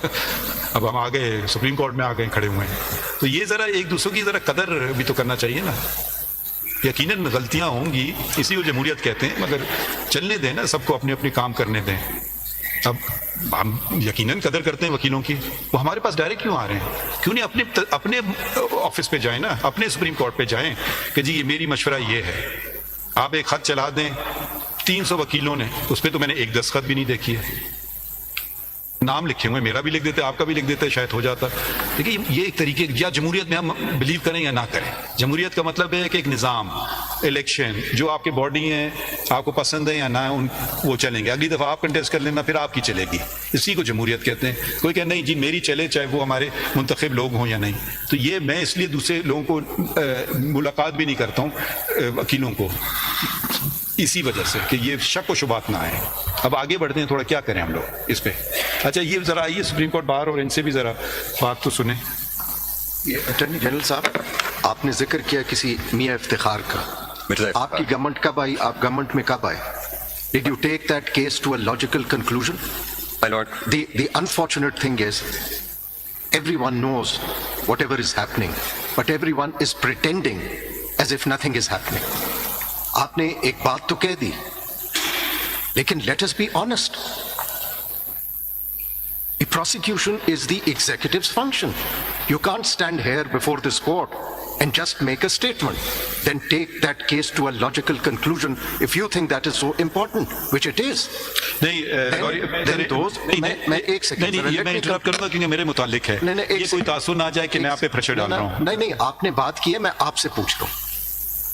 اب ہم آ گئے سپریم کورٹ میں آ گئے کھڑے ہوئے ہیں. تو یہ ذرا ایک دوسروں کی ذرا قدر بھی تو کرنا چاہیے نا. یقیناً غلطیاں ہوں گی, اسی کو جمہوریت کہتے ہیں, مگر چلنے دیں نا, سب کو اپنے اپنے کام کرنے دیں. اب ہم یقیناً قدر کرتے ہیں وکیلوں کی, وہ ہمارے پاس ڈائریکٹ کیوں آ رہے ہیں؟ کیوں نہیں اپنے آفس پہ جائیں نا, اپنے سپریم کورٹ پہ جائیں کہ جی یہ میری مشورہ یہ ہے. آپ ایک خط چلا دیں, 300 وکیلوں نے, اس پہ تو میں نے ایک دستخط بھی نہیں دیکھی ہے. نام لکھے ہوئے, میرا بھی لکھ دیتے, آپ کا بھی لکھ دیتے, شاید ہو جاتا. دیکھیے یہ ایک طریقے, یا جمہوریت میں ہم بلیو کریں یا نہ کریں, جمہوریت کا مطلب ہے کہ ایک نظام, الیکشن جو آپ کے باڈی ہیں, آپ کو پسند ہے یا نہ, وہ چلیں گے. اگلی دفعہ آپ کنٹیسٹ کر لینا, پھر آپ کی چلے گی. اسی کو جمہوریت کہتے ہیں. کوئی کہ نہیں جی میری چلے, چاہے وہ ہمارے منتخب لوگ ہوں یا نہیں. تو یہ میں اس لیے دوسرے لوگوں کو ملاقات بھی نہیں کرتا ہوں وکیلوں کو, اسی وجہ سے کہ یہ شک و شبہات نہ آئے. اب آگے بڑھتے ہیں, تھوڑا کیا کریں ہم لوگ اس پہ. اچھا یہ ذرا آئیے سپریم کورٹ باہر, اور ان سے بھی ذرا بات تو سنیں. اٹارنی جنرل صاحب, آپ نے ذکر کیا کسی میاں افتخار کا. آپ کی گورنمنٹ کب آئی, آپ گورنمنٹ میں کب آئے؟ Did you take that case to a logical conclusion? My lord. The unfortunate thing is, everyone knows whatever is happening, but everyone is pretending as if nothing is happening. آپ نے ایک بات تو کہہ دی, لیکن let us be honest. The prosecution is the executive's function. You can't stand here before this court and just make a statement, then take that case to a logical conclusion if you think that is so important, which it is. میں ایک second میں interrupt کروں گا کیونکہ میرے متعلق ہے, یہ کوئی تاثر نہ جائے کہ میں آپ پہ پریشر ڈال رہا ہوں. نہیں, آپ نے بات کی ہے, میں آپ سے پوچھ رہا ہوں.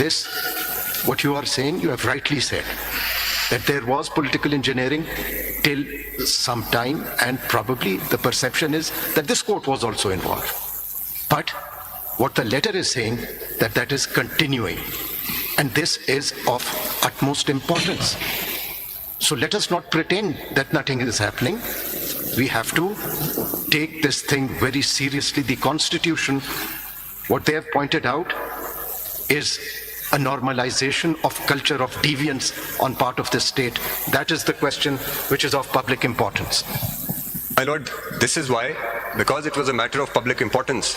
this what you are saying, you have rightly said that there was political engineering till some time, and probably the perception is that this court was also involved. But what the letter is saying, that is continuing, and this is of utmost importance. So let us not pretend that nothing is happening. We have to take this thing very seriously. The Constitution, what they have pointed out, is a normalization of culture of deviance on part of the state. That is the question which is of public importance. My lord, this is why, because it was a matter of public importance,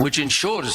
which ensures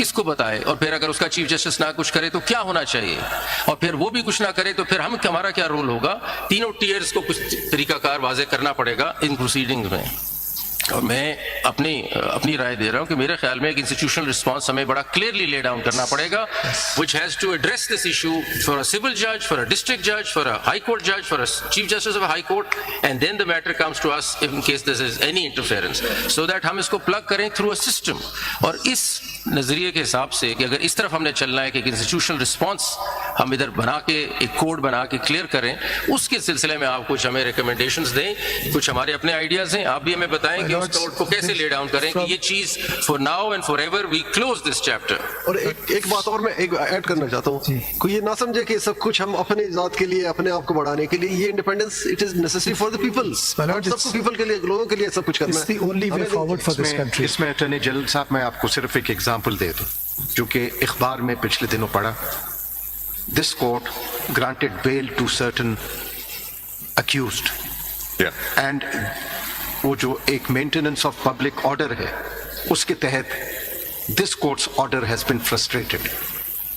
کس کو بتائے, اور پھر اگر اس کا chief justice نہ کچھ کرے تو کیا ہونا چاہیے, اور پھر وہ بھی کچھ نہ کرے تو پھر ہمارا کیا رول ہوگا. تینوں ٹیئرز کو کچھ طریقہ کار واضح کرنا پڑے گا ان پروسیڈنگز میں. اور میں اپنی رائے دے رہا ہوں کہ میرے خیال میں ایک انسٹیٹیوشنل رسپانس ہمیں بڑا کلیئرلی لے ڈاؤن کرنا پڑے گا, which has to address this issue for a civil judge, for a district judge, for a high court judge, for a chief justice of a high court, and then the matter comes to us in case there is any interference, so that ہم اس کو plug کریں through a system. اور اس نظریے کے حساب سے کہ اگر اس طرف ہم نے چلنا ہے کہ ایک انسٹیٹیوشنل رسپانس ہم ادھر بنا کے ایک کوڈ بنا کے کلیئر کریں, اس کے سلسلے میں آپ کچھ ہمیں ریکمنڈیشنز دیں, کچھ ہمارے اپنے آئیڈیاز ہیں, آپ بھی ہمیں بتائیں کہ اس کوڈ کو کیسے لے ڈاؤن کریں کہ یہ چیز for now and for ever we close this chapter. اور ایک بات اور میں ایڈ کرنا چاہتا ہوں, کوئی یہ نہ سمجھے کہ سب کچھ ہم اپنے ذات کے لیے, اپنے آپ کو بڑھانے کے لیے, یہ independence it is necessary for the people. سب کو پیپل کے لیے, لوگوں کے لیے سب کچھ کرنا ہے. اس میں اٹارنی جنرل صاحب میں آپ کو صرف ایک ایگزامپل دے دوں جو کہ اخبار میں پچھلے دنوں پڑھا. This court granted bail to certain accused, and وہ جو ایک مینٹیننس آف پبلک آرڈر ہے اس کے تحت this courts order has been frustrated.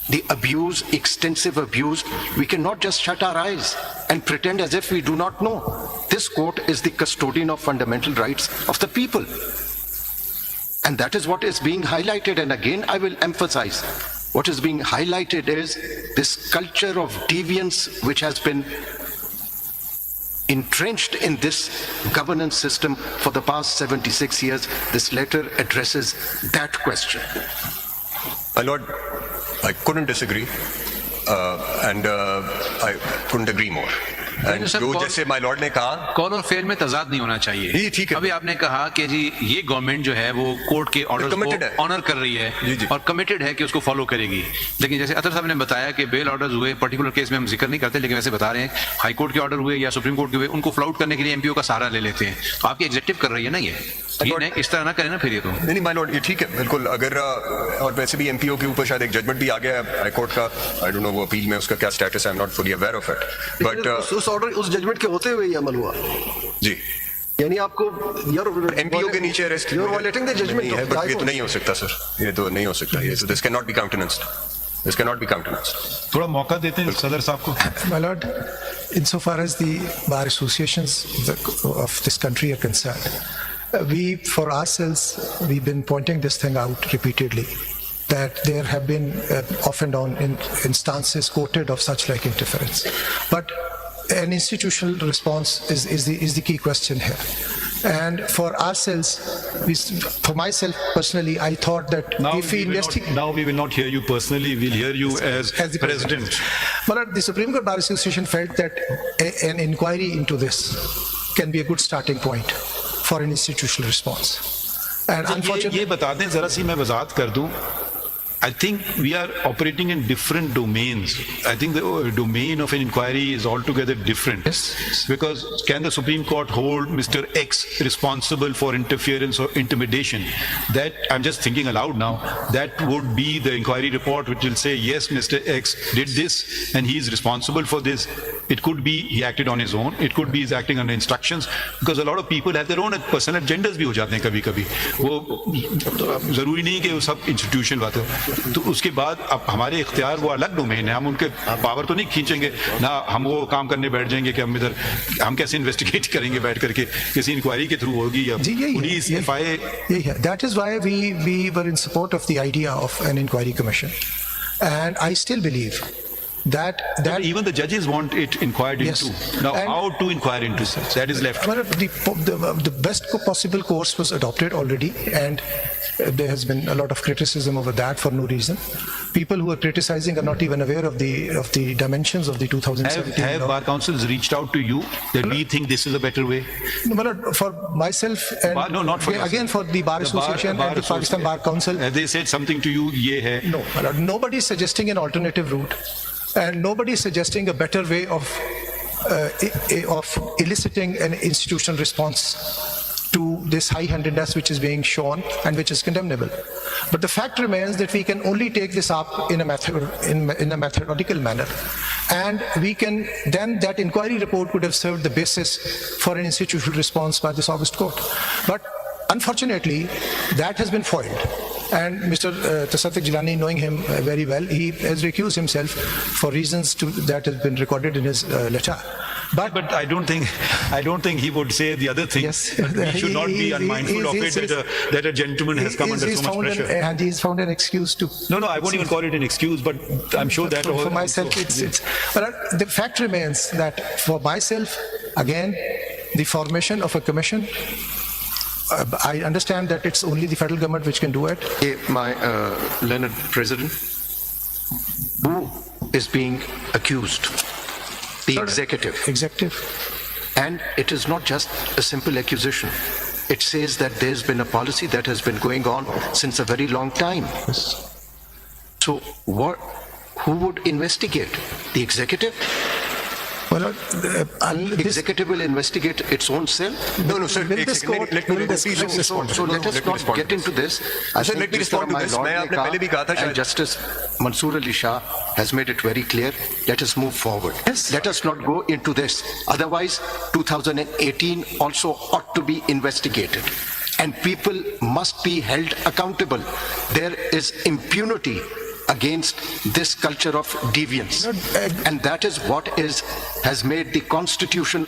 The abuse, extensive abuse, we cannot just shut our eyes and pretend as if we do not know. This court is the custodian of fundamental rights of the people. And that is what is being highlighted. And again, I will emphasize, what is being highlighted is this culture of deviance which has been entrenched in this governance system for the past 76 years. This letter addresses that question. My Lord, I couldn't disagree, and I couldn't agree more. جو جیسے مائی lord نے کہا کال اور فیل میں تضاد نہیں ہونا چاہیے. جی ٹھیک ہے. ابھی آپ نے کہا کہ جی یہ گورنمنٹ جو ہے وہ کورٹ کے آرڈر کو آنر کر رہی ہے اور کمیٹڈ ہے کہ اس کو فالو کرے گی, لیکن جیسے اطہر صاحب نے بتایا کہ بیل آرڈرز ہوئے, پرٹیکولر کیس میں ہم ذکر نہیں کرتے لیکن ویسے بتا رہے ہیں ہائی کورٹ کے آرڈر ہوئے یا سپریم کورٹ کے ہوئے, ان کو فلاؤٹ کرنے کے لیے ایم پی او کا سہارا لے لیتے ہیں. تو آپ کی ایگزیکٹو کر رہی ہے نا یہ اس طرح نہ کریں نا پھر. یہ تو نہیں مائی لارڈ, یہ ٹھیک ہے بالکل. اگر اور ویسے بھی ایم پی او کے اوپر شاید ایک ججمنٹ بھی آ گیا ہے ہائی کورٹ کا, آئی ڈونٹ نو وہ اپیل میں اس کا کیا اسٹیٹس ہے, I am not fully aware of it, but اس آرڈر اس ججمنٹ کے ہوتے ہوئے یہ عمل ہوا. جی یعنی آپ کو ایم پی او کے نیچے ارسٹ نہیں ہے, بٹ یہ تو نہیں ہو سکتا سر, یہ تو نہیں ہو سکتا. یہ this can not be countenanced, this can not be countenanced. تھوڑا موقع دیتے ہیں صدر صاحب کو. My Lord, insofar as the bar associations of this country are concerned, we, for ourselves, we've been pointing this thing out repeatedly, that there have been off and on instances quoted of such like interference. But an institutional response is the key question here. And for ourselves, for myself personally, I thought that if we investigate... Now we will not hear you personally, we'll hear you as the President. But the Supreme Court Bar Association felt that an inquiry into this can be a good starting point for an institutional response. And unfortunately... یہ بتا دیں ذرا سی, میں وضاحت کر دوں. I think we are operating in different domains. I think the domain of an inquiry is altogether different. Yes. Because can the Supreme Court hold Mr. X responsible for interference or intimidation? That, I'm just thinking aloud now, that would be the inquiry report which will say, yes, Mr. X did this and he is responsible for this. It could be he acted on his own. It could be he's acting under instructions. Because a lot of people have their own personal agendas بھی ہو جاتے ہیں کبھی کبھی. وہ ضروری نہیں کہ وہ سب انسٹیٹیوشن بات ہو. تو اس کے بعد اب ہمارے اختیار وہ الگ ڈومین ہے, ہم ان کے پاور تو نہیں کھینچیں گے نہ, ہم وہ کام کرنے بیٹھ جائیں گے کہ ہم ادھر ہم کیسے انویسٹیگیٹ کریں گے بیٹھ کر کے, کسی انکوائری کے تھرو ہوگی یا police F I A. That is why we were in support of the idea of an inquiry commission, and I still believe that even the judges want it inquired into. Now, how to inquire into such? That is left. The best possible course was adopted already, and there has been a lot of criticism over that for no reason. People who are criticizing are not even aware of the dimensions of the 2017. Have bar councils reached out to you that we think this is a better way? No, for myself and no, not for again for the Bar Association and the Pakistan Bar Council. Have they said something to you? Ye hai. No, nobody is suggesting an alternative route, and nobody is suggesting a better way of eliciting an institutional response to this high-handedness which is being shown and which is condemnable. But the fact remains that we can only take this up in a methodological manner, and we can then, that inquiry report could have served the basis for an institutional response by this August court. But unfortunately, that has been foiled. And Mr. Tasaddiq Jilani, knowing him very well, he has recused himself for reasons that has been recorded in his letter. But I don't think he would say the other thing. Yes. We should not be unmindful of it that a gentleman has come under so much pressure. And he's found an excuse to. No, I won't even call it an excuse, but I'm sure that for myself, it's. But the fact remains that for myself, again, the formation of a commission. I understand that it's only the federal government which can do it. My learned president, who is being accused? The executive. Executive. And it is not just a simple accusation. It says that there's been a policy that has been going on since a very long time. So who would investigate? The executive? Well, the executive will investigate its own self? No, sir. So let us not get into this. Sir, let me respond to this. And Justice Mansoor Ali Shah has made it very clear. Let us move forward. Let us not go into this. Otherwise, 2018 also ought to be investigated. And people must be held accountable. There is impunity against this culture of deviance, and that is what has made the constitution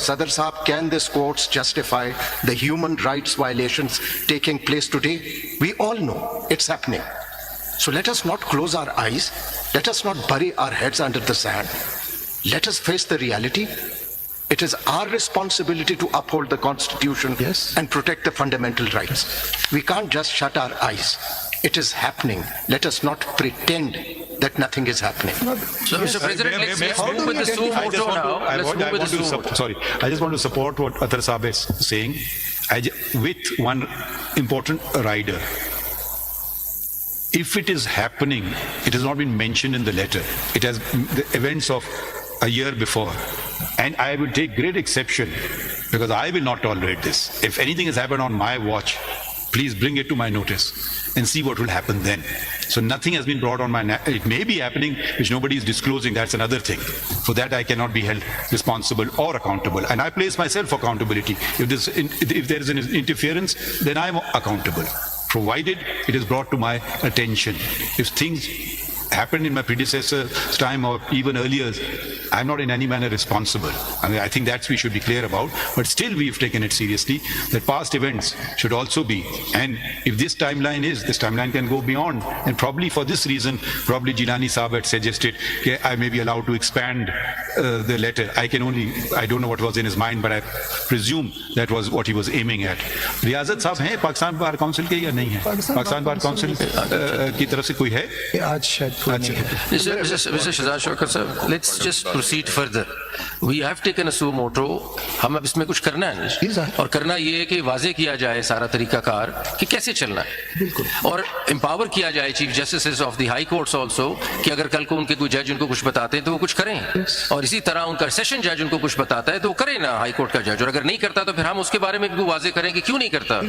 Sadr Sahab, can this courts justify the human rights violations taking place today? We all know it's happening. So let us not close our eyes. Let us not bury our heads under the sand. Let us face the reality. It is our responsibility to uphold the Constitution and protect the fundamental rights. We can't just shut our eyes. It is happening. Let us not pretend that nothing is happening. So, Mr. President, let's move with the suo motu now. I just want to support what Athar Saab is saying with one important rider. If it is happening, it has not been mentioned in the letter. It has the events of a year before. And I will take great exception because I will not tolerate this. If anything has happened on my watch, please bring it to my notice and see what will happen then. So nothing has been brought on my... It may be happening which nobody is disclosing. That's another thing. For that I cannot be held responsible or accountable. And I place myself accountability. If there is an interference, then I am accountable, provided it is brought to my attention. If things happened in my predecessor's time or even earlier, I'm not in any manner responsible. I mean, I think that's we should be clear about. But still, we've taken it seriously that past events should also be. And if this timeline can go beyond. And probably for this reason, probably Jilani Saab had suggested I may be allowed to expand the letter. I don't know what was in his mind, but I presume that was what he was aiming at. Riyazat Saab hai Pakistan Bar Council ke ya nahi hai? Pakistan Bar Council ki taraf se koi hai? Mr. Shahzad Shaukat sir, let's just proceed further. We have taken a suo motu. ہم اب اس میں کچھ کرنا ہے اور کرنا یہ ہے کہ واضح کیا جائے سارا طریقہ کار کہ کیسے چلنا ہے اور امپاور کیا جائے chief justices of the high courts also کہ اگر کل کو ان کے کوئی جج ان کو کچھ بتاتے ہیں تو وہ کچھ کریں اور اسی طرح ان کا سیشن جج ان کو کچھ بتاتا ہے تو وہ کرے نا ہائی کورٹ کا جج اور اگر نہیں کرتا تو پھر ہم اس کے بارے میں واضح کریں کہ کیوں نہیں کرتا.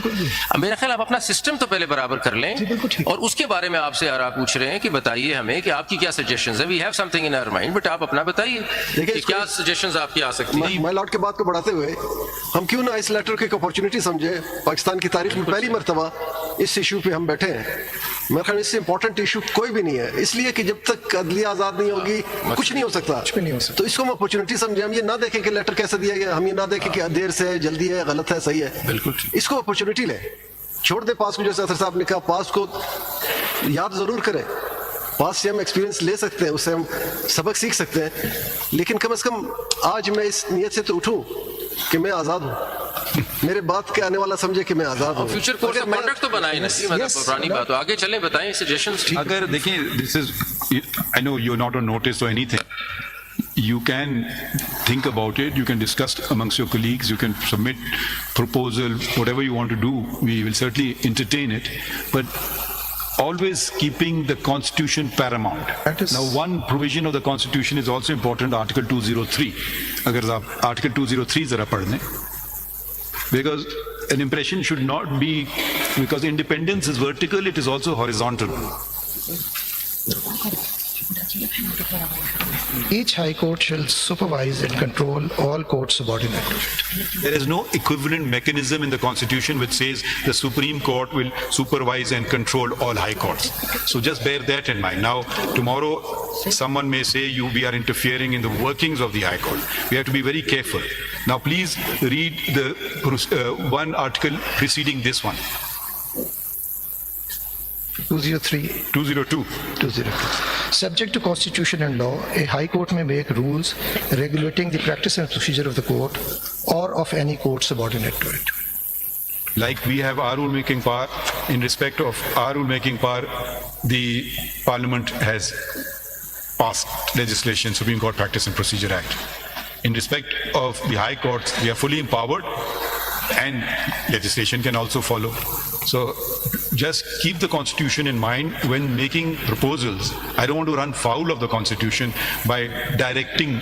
میرا خیال آپ اپنا سسٹم تو پہلے برابر کر لیں اور اس کے بارے میں آپ سے آرا پوچھ رہے ہیں کہ بتائیے ہمیں کہ آپ کی کیا سجیشنز ہیں. We have something in our mind but آپ اپنا بتائیے کہ کیا سجیشنز آپ کی آ سکتی ہیں. مائی لاٹ کے بات کو بڑھاتے ہوئے ہم کیوں نہ اس لیٹر کی ایک اپارچونیٹی سمجھے. پاکستان کی تاریخ میں پہلی مرتبہ اس ایشو پہ ہم بیٹھے ہیں. میرے خیال میں اس سے امپورٹنٹ ایشو کوئی بھی نہیں ہے, اس لیے کہ جب تک عدلیہ آزاد نہیں ہوگی کچھ نہیں ہو سکتا. تو اس کو ہم اپارچونیٹی سمجھے. ہم یہ نہ دیکھیں کہ لیٹر کیسے دیا گیا, ہم یہ نہ دیکھیں کہ دیر سے ہے, جلدی ہے, غلط ہے, صحیح ہے. بالکل اس کو اپارچونیٹی لیں. چھوڑ دیں پاس کو, جیسے اطہر صاحب نے کہا پاس کو یاد ضرور کریں. پاس سے ہم ایکسپیرینس لے سکتے ہیں, اس سے ہم سبق سیکھ سکتے ہیں, لیکن کم از کم آج میں اس نیت سے تو اٹھوں کہ میں آزاد ہوں. میرے بات کے آنے والا سمجھے کہ میں آزاد ہوں. فیوچر کورس آف کنڈکٹ تو بنائیں نا, مطلب پرانی بات. آگے چلیں, بتائیں سجیشنز. اگر دیکھیں دس از آئی نو یو ناٹ آن نوٹس اور any thing. You can think about it, you can discuss amongst your colleagues, you can submit proposal, whatever you want to do, we will certainly entertain it, but always keeping the Constitution paramount. Now one provision of the Constitution is also important, Article 203. Agar aap Article 203 zara padh lein, because an impression should not be, because independence is vertical, it is also horizontal. Each high court shall supervise and control all courts subordinate to it. There is no equivalent mechanism in the Constitution which says the Supreme Court will supervise and control all high courts. So just bear that in mind. Now, tomorrow, someone may say we are interfering in the workings of the High Court. We have to be very careful. Now, please read the one article preceding this one. 202. Subject to Constitution and law, a High Court may make rules regulating the practice and procedure of the court or of any court subordinate to it. Like we have our rule-making power, in respect of our rule-making power, the Parliament has passed legislation, Supreme Court Practice and Procedure Act. In respect of the High Courts, we are fully empowered and legislation can also follow. So just keep the Constitution in mind when making proposals. I don't want to run foul of the Constitution by directing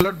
Lord,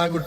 would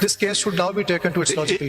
this case should now be taken to its logical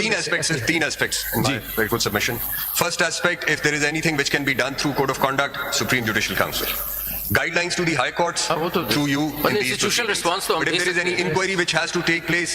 3 aspects in my very good submission. First aspect, if there is anything which can be done through code of conduct, Supreme Judicial Council. guidelines to the high courts through you But in these institutional proceedings. response to hum But if de there is any sakte hain. inquiry which has to take place,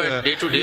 by day to day.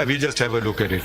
I will just have a look at it.